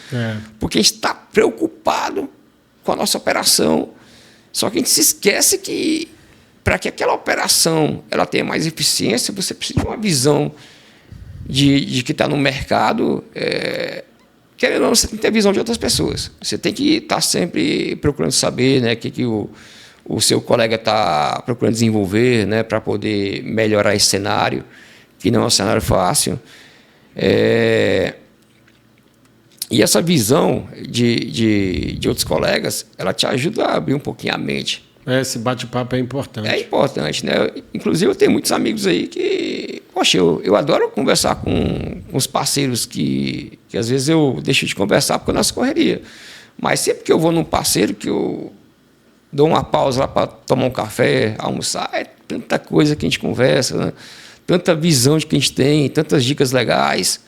S2: porque a gente está preocupado com a nossa operação. Só que a gente se esquece que para que aquela operação ela tenha mais eficiência, você precisa de uma visão de que está no mercado. Querendo ou não, você tem que ter a visão de outras pessoas. Você tem que estar sempre procurando saber, né, o que o seu colega está procurando desenvolver, né, para poder melhorar esse cenário, que não é um cenário fácil. E essa visão de outros colegas, ela te ajuda a abrir um pouquinho a mente.
S1: Esse bate-papo é importante.
S2: É importante, né? Inclusive, eu tenho muitos amigos aí que... Poxa, eu adoro conversar com os parceiros que às vezes eu deixo de conversar porque eu não correria. Mas sempre que eu vou num parceiro que eu dou uma pausa lá para tomar um café, almoçar, é tanta coisa que a gente conversa, né? Tanta visão de que a gente tem, tantas dicas legais.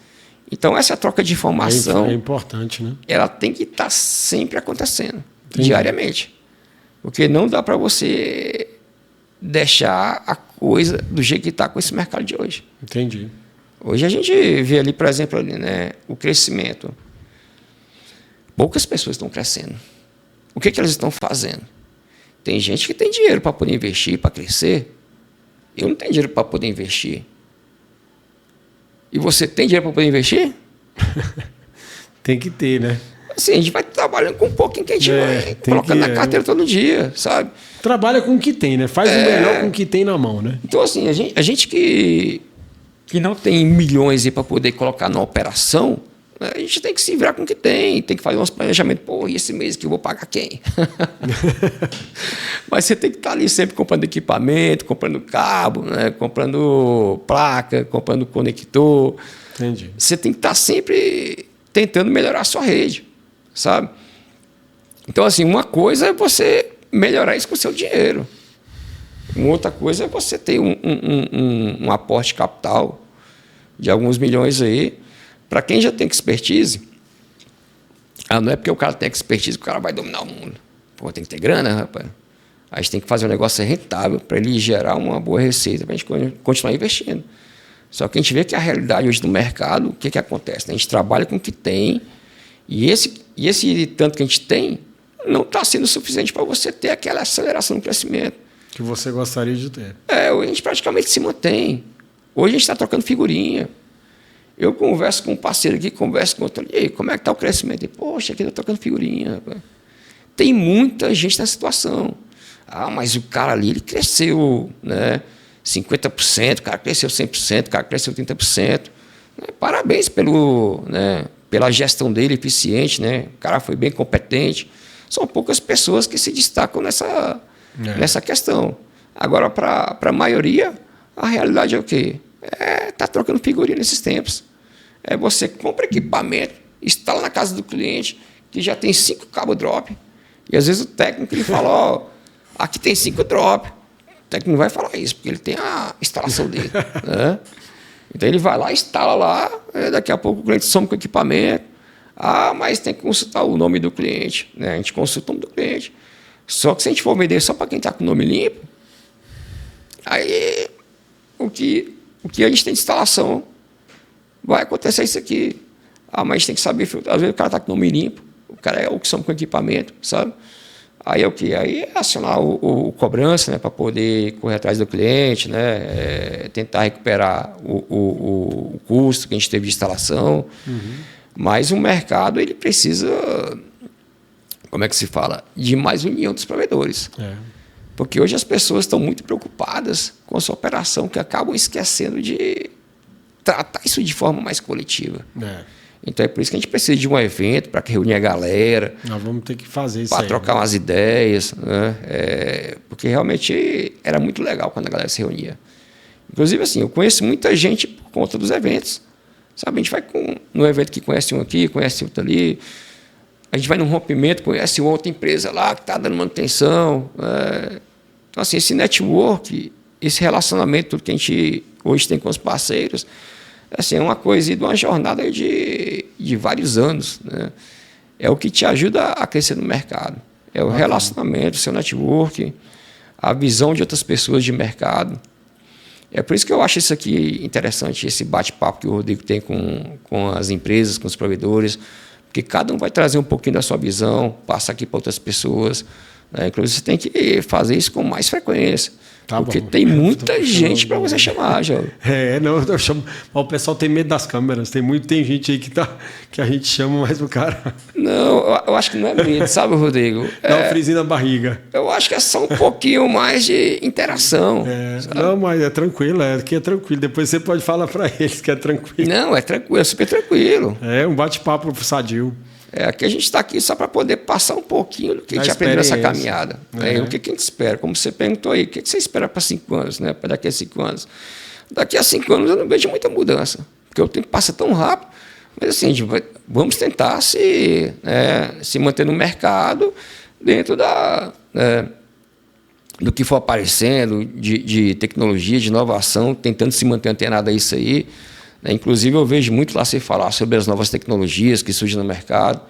S2: Então, essa troca de informação...
S1: É importante, né?
S2: Ela tem que estar sempre acontecendo, diariamente. Porque não dá para você deixar a coisa do jeito que está com esse mercado de hoje.
S1: Entendi.
S2: Hoje a gente vê ali, por exemplo, ali, né, o crescimento. Poucas pessoas estão crescendo. O que elas estão fazendo? Tem gente que tem dinheiro para poder investir, para crescer. Eu não tenho dinheiro para poder investir. E você tem dinheiro para poder investir?
S1: Tem que ter, né?
S2: Assim, a gente vai trabalhando com um pouquinho que a gente vai colocando na carteira todo dia, sabe?
S1: Trabalha com o que tem, né? Faz o melhor com o que tem na mão, né?
S2: Então, assim, a gente que não tem milhões para poder colocar na operação, né, a gente tem que se virar com o que tem que fazer uns planejamentos. Pô, e esse mês que eu vou pagar quem? Mas você tem que estar ali sempre comprando equipamento, comprando cabo, né, comprando placa, comprando conector.
S1: Entendi.
S2: Você tem que estar sempre tentando melhorar a sua rede, sabe? Então, assim, uma coisa é você melhorar isso com o seu dinheiro. Uma outra coisa é você ter um aporte de capital de alguns milhões aí. Para quem já tem expertise, não é porque o cara tem expertise que o cara vai dominar o mundo. Pô, tem que ter grana, rapaz. A gente tem que fazer um negócio rentável para ele gerar uma boa receita para a gente continuar investindo. Só que a gente vê que a realidade hoje do mercado, o que acontece? A gente trabalha com o que tem e esse tanto que a gente tem não está sendo suficiente para você ter aquela aceleração do crescimento.
S1: Que você gostaria de ter.
S2: A gente praticamente se mantém. Hoje a gente está trocando figurinha. Eu converso com um parceiro aqui, converso com outro ali, e aí, como é que está o crescimento? Poxa, aqui está trocando figurinha. Rapaz. Tem muita gente nessa situação. Mas o cara ali, ele cresceu, né? 50%, o cara cresceu 100%, o cara cresceu 30%. Parabéns pela gestão dele eficiente, né? O cara foi bem competente. São poucas pessoas que se destacam nessa questão. Agora, para a maioria, a realidade é o quê? Tá trocando figurinha nesses tempos. Você compra equipamento, instala na casa do cliente, que já tem 5 cabo drop, e às vezes o técnico ele fala, aqui tem 5 drop. O técnico não vai falar isso, porque ele tem a instalação dele. Né? Então ele vai lá, instala lá, daqui a pouco o cliente some com o equipamento. Mas tem que consultar o nome do cliente. Né? A gente consulta o nome do cliente. Só que se a gente for vender só para quem está com o nome limpo, aí o que a gente tem de instalação vai acontecer isso aqui. Mas a gente tem que saber filtrar. Às vezes o cara está com o nome limpo, o cara é opção com equipamento, sabe? Aí é o quê? Aí é acionar o cobrança, né, para poder correr atrás do cliente, né, tentar recuperar o custo que a gente teve de instalação. Mas o mercado ele precisa, como é que se fala, de mais união dos provedores. Porque hoje as pessoas estão muito preocupadas com a sua operação, que acabam esquecendo de tratar isso de forma mais coletiva. Então é por isso que a gente precisa de um evento para reunir a galera.
S1: Nós vamos ter que fazer isso para
S2: trocar umas ideias, né? Porque realmente era muito legal quando a galera se reunia. Inclusive, assim, eu conheço muita gente por conta dos eventos. Sabe, a gente vai num evento que conhece um aqui, conhece outro ali. A gente vai num rompimento, conhece outra empresa lá que está dando manutenção. Então, assim, esse network, esse relacionamento, tudo que a gente hoje tem com os parceiros, assim, é uma coisa de uma jornada de vários anos, né? É o que te ajuda a crescer no mercado. É o relacionamento, o seu network, a visão de outras pessoas de mercado. É por isso que eu acho isso aqui interessante, esse bate-papo que o Rodrigo tem com as empresas, com os provedores, porque cada um vai trazer um pouquinho da sua visão, passar aqui para outras pessoas. Inclusive, você tem que fazer isso com mais frequência. Porque tem muita gente para você chamar, João.
S1: Não, eu chamo. O pessoal tem medo das câmeras. Tem gente aí que a gente chama mais o cara.
S2: Não, eu acho que não é medo, sabe, Rodrigo?
S1: Dá um frisinho na barriga.
S2: Eu acho que é só um pouquinho mais de interação.
S1: Não, mas é tranquilo, aqui é tranquilo. Depois você pode falar para eles que é tranquilo.
S2: Não, é tranquilo, é super tranquilo.
S1: É um bate-papo sadio.
S2: Aqui a gente está aqui só para poder passar um pouquinho do que a gente aprendeu nessa caminhada. O que a gente espera? Como você perguntou aí, o que você espera para 5 anos, né? Para daqui a 5 anos? Daqui a 5 anos eu não vejo muita mudança, porque o tempo passa tão rápido. Mas assim, vamos tentar se manter no mercado dentro do que for aparecendo, de tecnologia, de inovação, tentando se manter antenado a isso aí. Inclusive, eu vejo muito lá você falar sobre as novas tecnologias que surgem no mercado.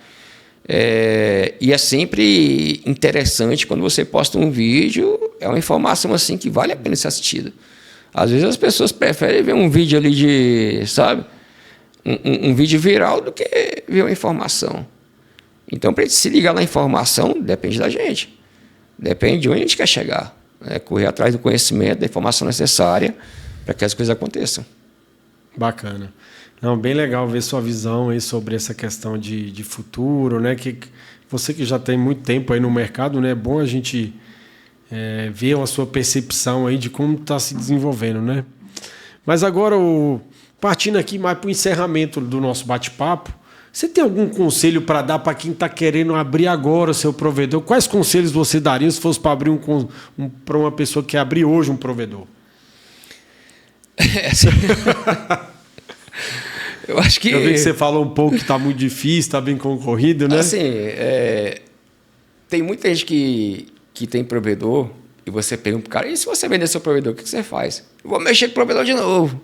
S2: E é sempre interessante quando você posta um vídeo, é uma informação assim que vale a pena ser assistida. Às vezes as pessoas preferem ver um vídeo ali um vídeo viral do que ver uma informação. Então, para a gente se ligar na informação, depende da gente. Depende de onde a gente quer chegar. Correr atrás do conhecimento, da informação necessária para que as coisas aconteçam.
S1: Bacana. Não, bem legal ver sua visão aí sobre essa questão de futuro, né? Que você que já tem muito tempo aí no mercado, né? É bom a gente ver a sua percepção aí de como está se desenvolvendo, né? Mas agora, partindo aqui mais para o encerramento do nosso bate-papo, você tem algum conselho para dar para quem está querendo abrir agora o seu provedor? Quais conselhos você daria se fosse para abrir para uma pessoa que quer abrir hoje um provedor?
S2: Eu acho que...
S1: Eu vi que você falou um pouco que está muito difícil, está bem concorrido, né?
S2: Assim, tem muita gente que tem provedor e você pergunta para o cara, e se você vender seu provedor, o que você faz? Eu vou mexer com o provedor de novo.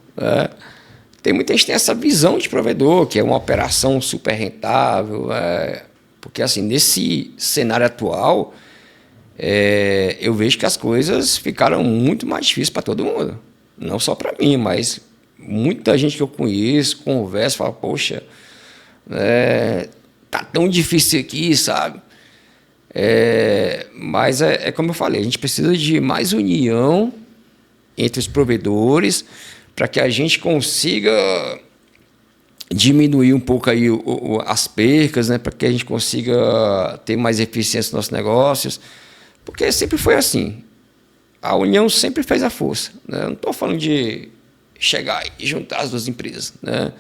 S2: Tem muita gente que tem essa visão de provedor, que é uma operação super rentável. Porque assim, nesse cenário atual, eu vejo que as coisas ficaram muito mais difíceis para todo mundo. Não só para mim, mas muita gente que eu conheço, conversa, fala, poxa, tá tão difícil aqui, sabe? Mas como eu falei, a gente precisa de mais união entre os provedores para que a gente consiga diminuir um pouco aí as percas, né? Para que a gente consiga ter mais eficiência nos nossos negócios, porque sempre foi assim. A união sempre fez a força, né? Eu não estou falando de chegar e juntar as duas empresas, né?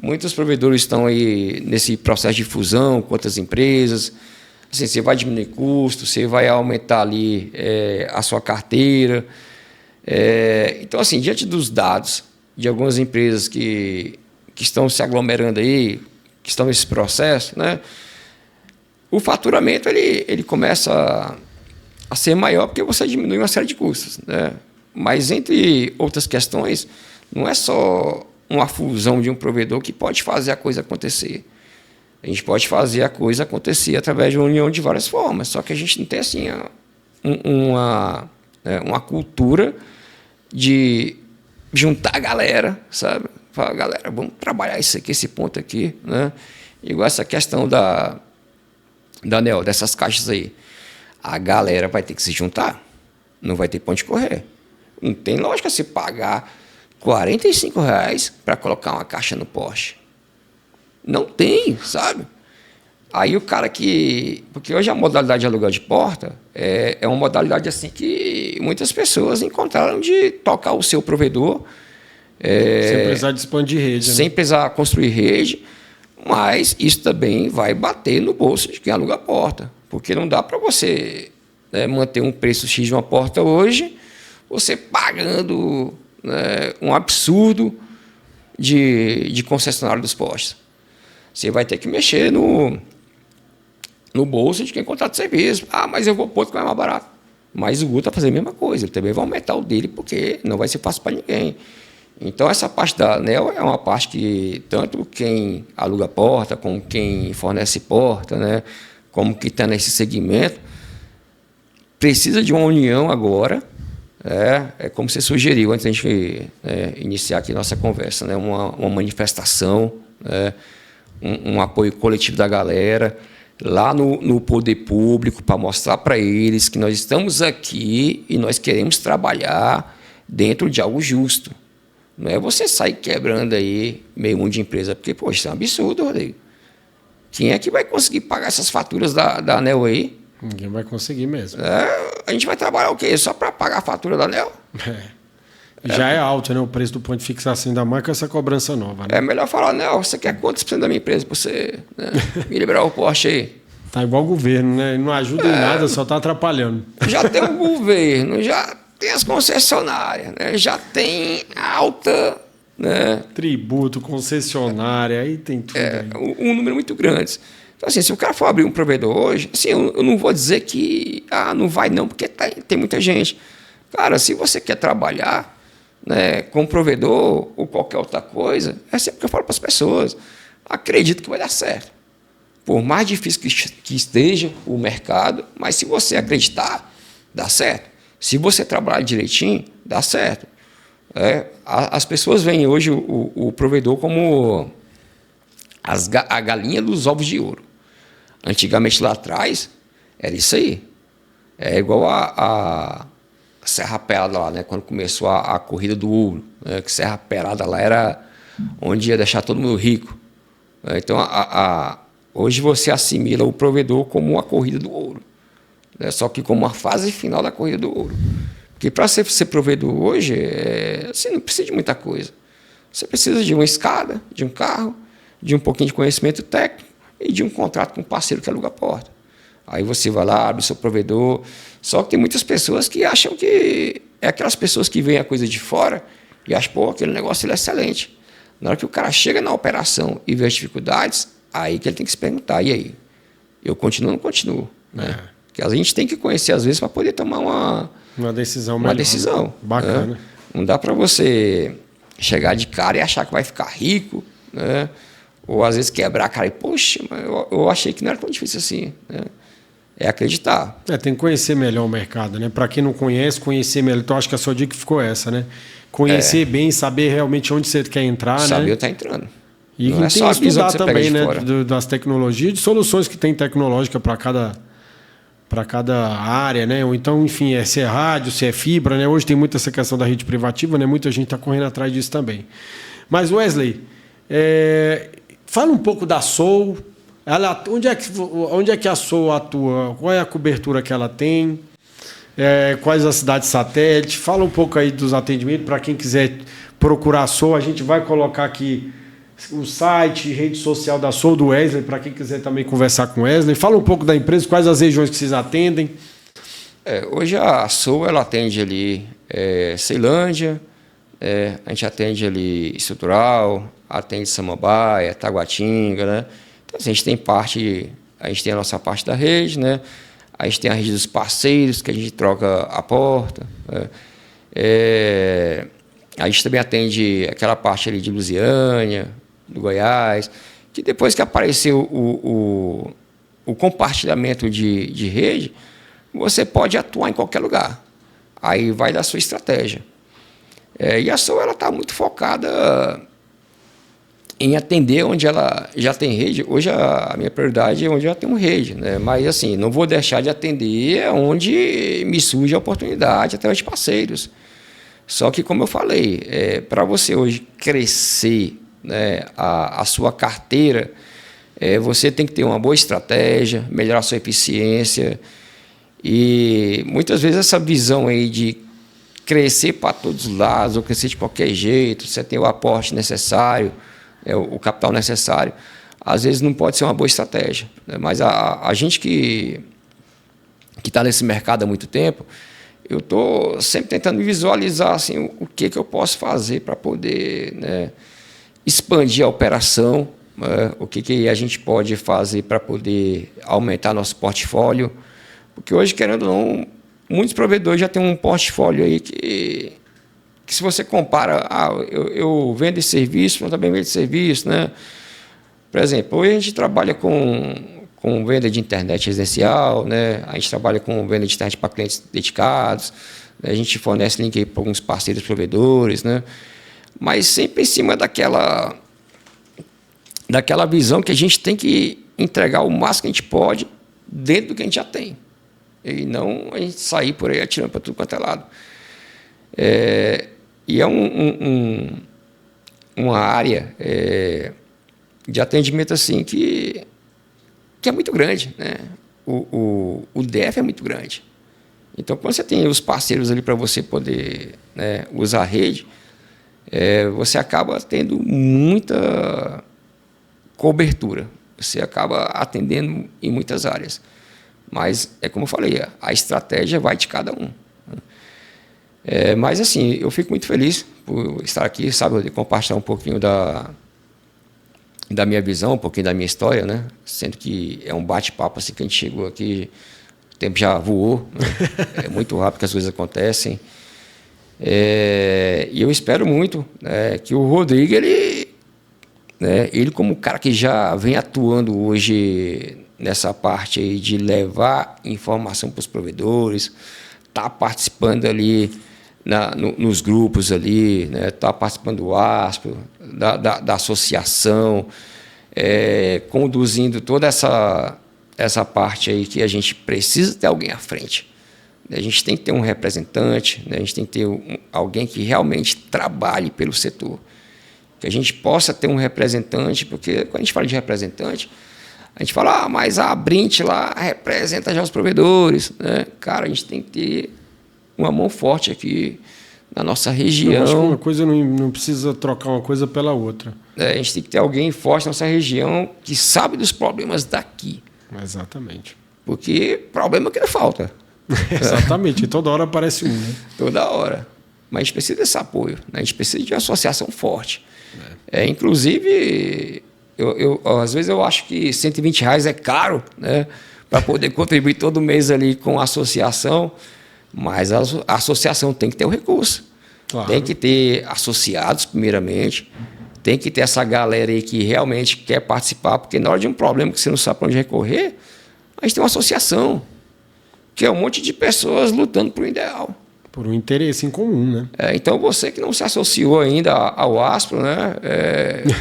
S2: Muitos provedores estão aí nesse processo de fusão com outras empresas. Assim, você vai diminuir custos, você vai aumentar ali a sua carteira. Então, assim, diante dos dados de algumas empresas que estão se aglomerando aí, que estão nesse processo, né? O faturamento ele começa a ser maior porque você diminui uma série de custos, né? Mas, entre outras questões, não é só uma fusão de um provedor que pode fazer a coisa acontecer. A gente pode fazer a coisa acontecer através de uma união de várias formas, só que a gente não tem assim uma cultura de juntar a galera, sabe? Falar, galera, vamos trabalhar isso aqui, esse ponto aqui, né? Igual essa questão da ANEEL, dessas caixas aí. A galera vai ter que se juntar, não vai ter pra onde correr. Não tem lógica se pagar R$ 45 para colocar uma caixa no poste. Não tem, sabe? Aí o cara que... Porque hoje a modalidade de aluguel de porta é uma modalidade assim que muitas pessoas encontraram de tocar o seu provedor.
S1: Sem precisar de expandir rede.
S2: Sem precisar construir rede, mas isso também vai bater no bolso de quem aluga a porta. Porque não dá para você manter um preço X de uma porta hoje, você pagando um absurdo de concessionário dos postes. Você vai ter que mexer no bolso de quem contrata serviço. Ah, mas eu vou pôr que é mais barato. Mas o Guto vai fazer a mesma coisa. Ele também vai aumentar o dele, porque não vai ser fácil para ninguém. Então, essa parte da ANEEL é uma parte que tanto quem aluga porta, como quem fornece porta, né, como que está nesse segmento, precisa de uma união agora. É como você sugeriu antes da gente iniciar aqui nossa conversa, né, uma manifestação, um apoio coletivo da galera, lá no poder público, para mostrar para eles que nós estamos aqui e nós queremos trabalhar dentro de algo justo. Não é você sair quebrando aí meio mundo de empresa, porque, poxa, isso é um absurdo, Rodrigo. Quem é que vai conseguir pagar essas faturas da ANEEL aí?
S1: Ninguém vai conseguir mesmo.
S2: A gente vai trabalhar o quê? Só para pagar a fatura da ANEEL?
S1: Já é alto, né? O preço do ponto de fixação, ainda mais com essa cobrança nova. Né?
S2: É melhor falar, ANEEL, você quer quantos por cento da minha empresa para você me liberar o poste aí?
S1: Tá igual o governo, né? Não ajuda em nada, só está atrapalhando.
S2: Já tem o governo, já tem as concessionárias, né? Já tem alta... Né?
S1: Tributo, concessionária, aí tem tudo.
S2: Um número muito grande. Então, assim, se o cara for abrir um provedor hoje, assim, eu não vou dizer que não vai não, porque tem muita gente. Cara, se você quer trabalhar, né, com provedor ou qualquer outra coisa, é sempre que eu falo para as pessoas, acredito que vai dar certo. Por mais difícil que esteja o mercado, mas se você acreditar, dá certo. Se você trabalhar direitinho, dá certo. As pessoas veem hoje o provedor como a galinha dos ovos de ouro. Antigamente, lá atrás, era isso aí. É igual a Serra Pelada lá, né? Quando começou a corrida do ouro, né? Que Serra Pelada lá era onde ia deixar todo mundo rico. Então, hoje você assimila o provedor como a corrida do ouro, né? Só que como uma fase final da corrida do ouro. Porque para ser provedor hoje, você não precisa de muita coisa. Você precisa de uma escada, de um carro, de um pouquinho de conhecimento técnico e de um contrato com um parceiro que aluga a porta. Aí você vai lá, abre o seu provedor. Só que tem muitas pessoas que acham que é aquelas pessoas que veem a coisa de fora e acham, pô, aquele negócio é excelente. Na hora que o cara chega na operação e vê as dificuldades, aí que ele tem que se perguntar, e aí? Eu continuo ou não continuo? Né? Porque a gente tem que conhecer, às vezes, para poder tomar uma decisão melhor. Uma decisão.
S1: Bacana.
S2: Né? Não dá para você chegar de cara e achar que vai ficar rico, né? Ou às vezes quebrar a cara e, poxa, mas eu achei que não era tão difícil assim. Né? É acreditar.
S1: Tem que conhecer melhor o mercado, né? Para quem não conhece, conhecer melhor. Então, acho que a sua dica ficou essa, né? Conhecer bem, saber realmente onde você quer entrar,
S2: saber
S1: né?
S2: onde está entrando.
S1: E não tem que estudar também, né? Das tecnologias, de soluções que tem tecnológica para cada área, né? Ou então, enfim, se é rádio, se é fibra, né? Hoje tem muita essa questão da rede privativa, né? Muita gente está correndo atrás disso também. Mas, Wesley, fala um pouco da Soul. Onde é que a Soul atua? Qual é a cobertura que ela tem? Quais as cidades satélite? Fala um pouco aí dos atendimentos para quem quiser procurar a Soul. A gente vai colocar aqui o site, rede social da Soul, do Wesley, para quem quiser também conversar com o Wesley. Fala um pouco da empresa, quais as regiões que vocês atendem.
S2: Hoje a Soul, ela atende ali Ceilândia, a gente atende ali Estrutural, atende Samambaia, Taguatinga, né? Então, assim, a gente tem a nossa parte da rede, né? A gente tem a rede dos parceiros, que a gente troca a porta. Né? A gente também atende aquela parte ali de Lusiânia, do Goiás. que depois que apareceu o compartilhamento de rede, você pode atuar em qualquer lugar. Aí vai da sua estratégia. E a Soul está muito focada em atender onde ela já tem rede. Hoje a minha prioridade é onde eu já tenho rede, né? Mas assim, não vou deixar de atender onde me surge a oportunidade através de parceiros. Só que, como eu falei, para você hoje crescer, né, a sua carteira, você tem que ter uma boa estratégia, melhorar a sua eficiência. E muitas vezes essa visão aí de crescer para todos os lados, ou crescer de qualquer jeito, você tem o aporte necessário, o capital necessário, às vezes não pode ser uma boa estratégia, né? Mas a gente que está nesse mercado há muito tempo, eu estou sempre tentando visualizar assim, o que eu posso fazer para poder, né, expandir a operação, né? O que a gente pode fazer para poder aumentar nosso portfólio, porque hoje, querendo ou não, muitos provedores já têm um portfólio aí que se você compara, eu vendo esse serviço, eu também vendo esse serviço, né? Por exemplo, hoje a gente trabalha com venda de internet residencial, né? A gente trabalha com venda de internet para clientes dedicados, né? A gente fornece link para alguns parceiros provedores, né? Mas sempre em cima daquela visão que a gente tem que entregar o máximo que a gente pode dentro do que a gente já tem. E não a gente sair por aí atirando para tudo quanto é lado. E é uma área de atendimento assim que é muito grande, né? O DF é muito grande. Então, quando você tem os parceiros ali para você poder, né, usar a rede, você acaba tendo muita cobertura. Você acaba atendendo em muitas áreas. Mas, como eu falei, a estratégia vai de cada um. Mas, assim, eu fico muito feliz por estar aqui, sabe, de compartilhar um pouquinho da minha visão, um pouquinho da minha história, né? Sendo que é um bate-papo assim que a gente chegou aqui, o tempo já voou, né? É muito rápido que as coisas acontecem. E eu espero muito, né, que o Rodrigo, ele como cara que já vem atuando hoje nessa parte aí de levar informação para os provedores, está participando ali nos grupos ali, né, está participando do ASPRO, da associação, conduzindo toda essa parte aí que a gente precisa ter alguém à frente. A gente tem que ter um representante, né, a gente tem que ter alguém que realmente trabalhe pelo setor. Que a gente possa ter um representante, porque quando a gente fala de representante, a gente fala, mas a Brint lá representa já os provedores, né? Cara, a gente tem que ter uma mão forte aqui na nossa região.
S1: Eu acho que uma coisa não precisa trocar uma coisa pela outra.
S2: A gente tem que ter alguém forte na nossa região que sabe dos problemas daqui.
S1: Exatamente.
S2: Porque problema que não falta.
S1: Exatamente. E toda hora aparece um, né?
S2: Toda hora. Mas a gente precisa desse apoio, né? A gente precisa de uma associação forte. Inclusive, às vezes eu acho que R$120 é caro, né, para poder contribuir todo mês ali com a associação, mas a associação tem que ter o recurso. Claro. Tem que ter associados, primeiramente, tem que ter essa galera aí que realmente quer participar, porque na hora de um problema que você não sabe para onde recorrer, a gente tem uma associação, que é um monte de pessoas lutando por um ideal.
S1: Por um interesse em comum, né?
S2: Então, você que não se associou ainda ao ASPRO, né,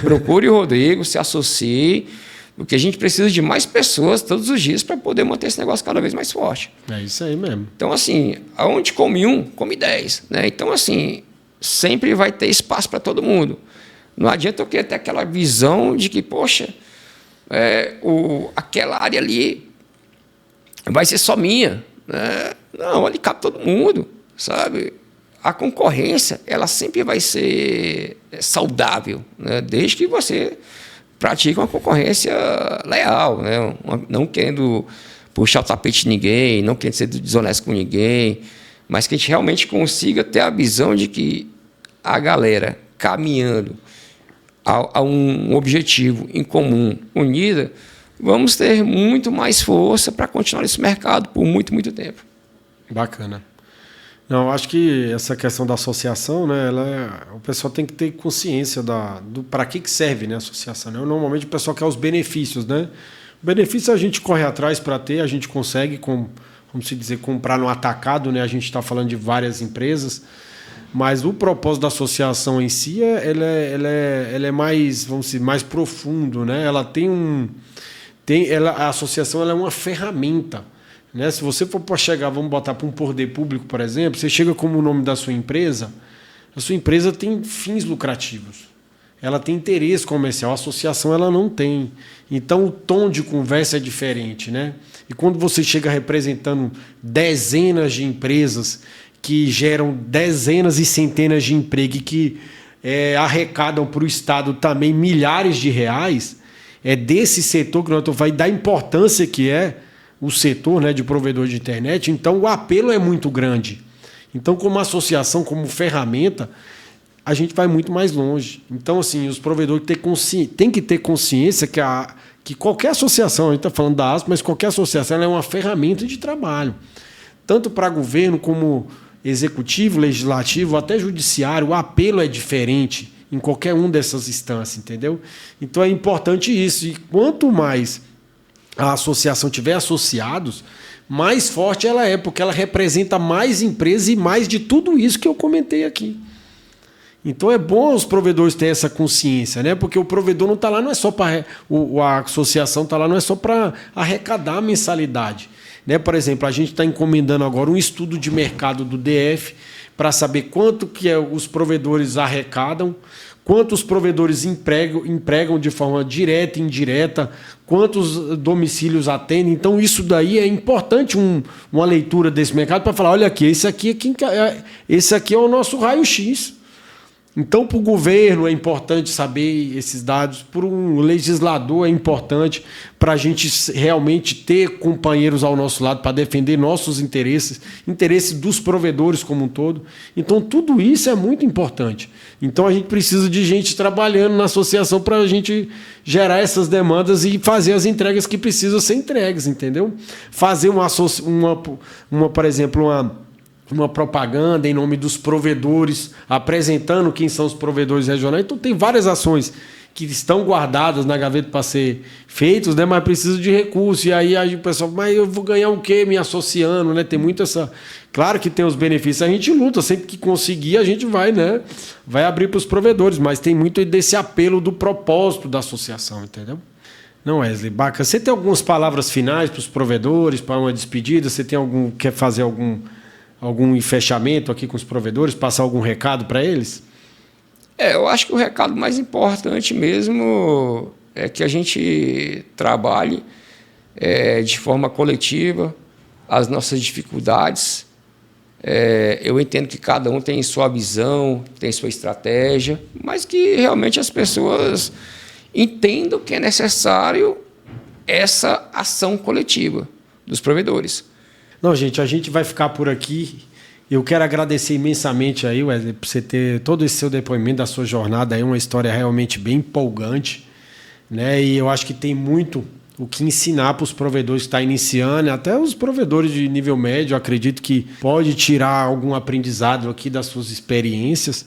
S2: procure o Rodrigo, se associe, porque a gente precisa de mais pessoas todos os dias para poder manter esse negócio cada vez mais forte.
S1: É isso aí mesmo.
S2: Então, assim, aonde come um, come 10. Né? Então, assim, sempre vai ter espaço para todo mundo. Não adianta eu querer ter aquela visão de que, poxa, aquela área ali vai ser só minha. Né? Não, ali cabe todo mundo. Sabe, a concorrência ela sempre vai ser saudável, né? Desde que você pratique uma concorrência leal, né? Não querendo puxar o tapete de ninguém, não querendo ser desonesto com ninguém, mas que a gente realmente consiga ter a visão de que a galera caminhando a um objetivo em comum, unida, vamos ter muito mais força para continuar nesse mercado por muito, muito tempo.
S1: Bacana. Não, eu acho que essa questão da associação, né, o pessoal tem que ter consciência do para que serve, né, a associação. Né? Normalmente o pessoal quer os benefícios, né? O benefício a gente corre atrás para ter, a gente consegue, como se dizer, comprar no atacado, né? A gente está falando de várias empresas, mas o propósito da associação em si, ela é mais, vamos dizer, mais profundo, né? Ela a associação ela é uma ferramenta. Né? Se você for para chegar, vamos botar para um poder público, por exemplo, você chega como o nome da sua empresa, a sua empresa tem fins lucrativos, ela tem interesse comercial, a associação ela não tem. Então o tom de conversa é diferente. Né? E quando você chega representando dezenas de empresas que geram dezenas e centenas de empregos e que arrecadam para o Estado também milhares de reais, é desse setor que nós estamos falando, da importância que é o setor, né, de provedor de internet. Então o apelo é muito grande. Então, como associação, como ferramenta, a gente vai muito mais longe. Então, assim, os provedores têm que ter consciência que qualquer associação, a gente está falando da ASP, mas qualquer associação ela é uma ferramenta de trabalho. Tanto para governo como executivo, legislativo, até judiciário, o apelo é diferente em qualquer uma dessas instâncias, entendeu? Então é importante isso. E quanto mais a associação tiver associados, mais forte ela é, porque ela representa mais empresas e mais de tudo isso que eu comentei aqui. Então é bom os provedores terem essa consciência, né? Porque o provedor não está lá, não é só para. A associação está lá, não é só para arrecadar a mensalidade. Né? Por exemplo, a gente está encomendando agora um estudo de mercado do DF para saber quanto que os provedores arrecadam, quantos provedores empregam de forma direta e indireta, quantos domicílios atendem. Então, isso daí é importante, uma leitura desse mercado para falar, olha aqui, esse aqui é o nosso raio-x. Então, para o governo é importante saber esses dados, para um legislador é importante para a gente realmente ter companheiros ao nosso lado para defender nossos interesses dos provedores como um todo. Então, tudo isso é muito importante. Então, a gente precisa de gente trabalhando na associação para a gente gerar essas demandas e fazer as entregas que precisam ser entregues, entendeu? Fazer por exemplo, uma propaganda em nome dos provedores, apresentando quem são os provedores regionais. Então, tem várias ações que estão guardadas na gaveta para ser feitas, né? Mas precisa de recursos. E aí o pessoal, mas eu vou ganhar o quê me associando? Né? Tem muito essa... Claro que tem os benefícios, a gente luta, sempre que conseguir a gente vai, né? Vai abrir para os provedores, mas tem muito desse apelo do propósito da associação, entendeu? Não, Wesley, bacana. Você tem algumas palavras finais para os provedores, para uma despedida? Você quer fazer algum fechamento aqui com os provedores, passar algum recado para eles?
S2: Eu acho que o recado mais importante mesmo é que a gente trabalhe de forma coletiva as nossas dificuldades. Eu entendo que cada um tem sua visão, tem sua estratégia, mas que realmente as pessoas entendam que é necessário essa ação coletiva dos provedores.
S1: Não, gente, a gente vai ficar por aqui. Eu quero agradecer imensamente aí, Wesley, por você ter todo esse seu depoimento da sua jornada aí, uma história realmente bem empolgante, né? E eu acho que tem muito o que ensinar para os provedores que estão iniciando, até os provedores de nível médio. Eu acredito que pode tirar algum aprendizado aqui das suas experiências,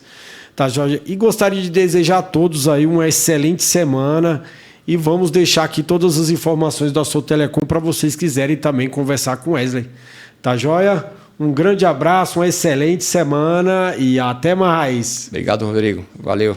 S1: tá, Jorge? E gostaria de desejar a todos aí uma excelente semana. E vamos deixar aqui todas as informações da Sou Telecom para vocês quiserem também conversar com o Wesley. Tá joia? Um grande abraço, uma excelente semana e até mais.
S2: Obrigado, Rodrigo. Valeu.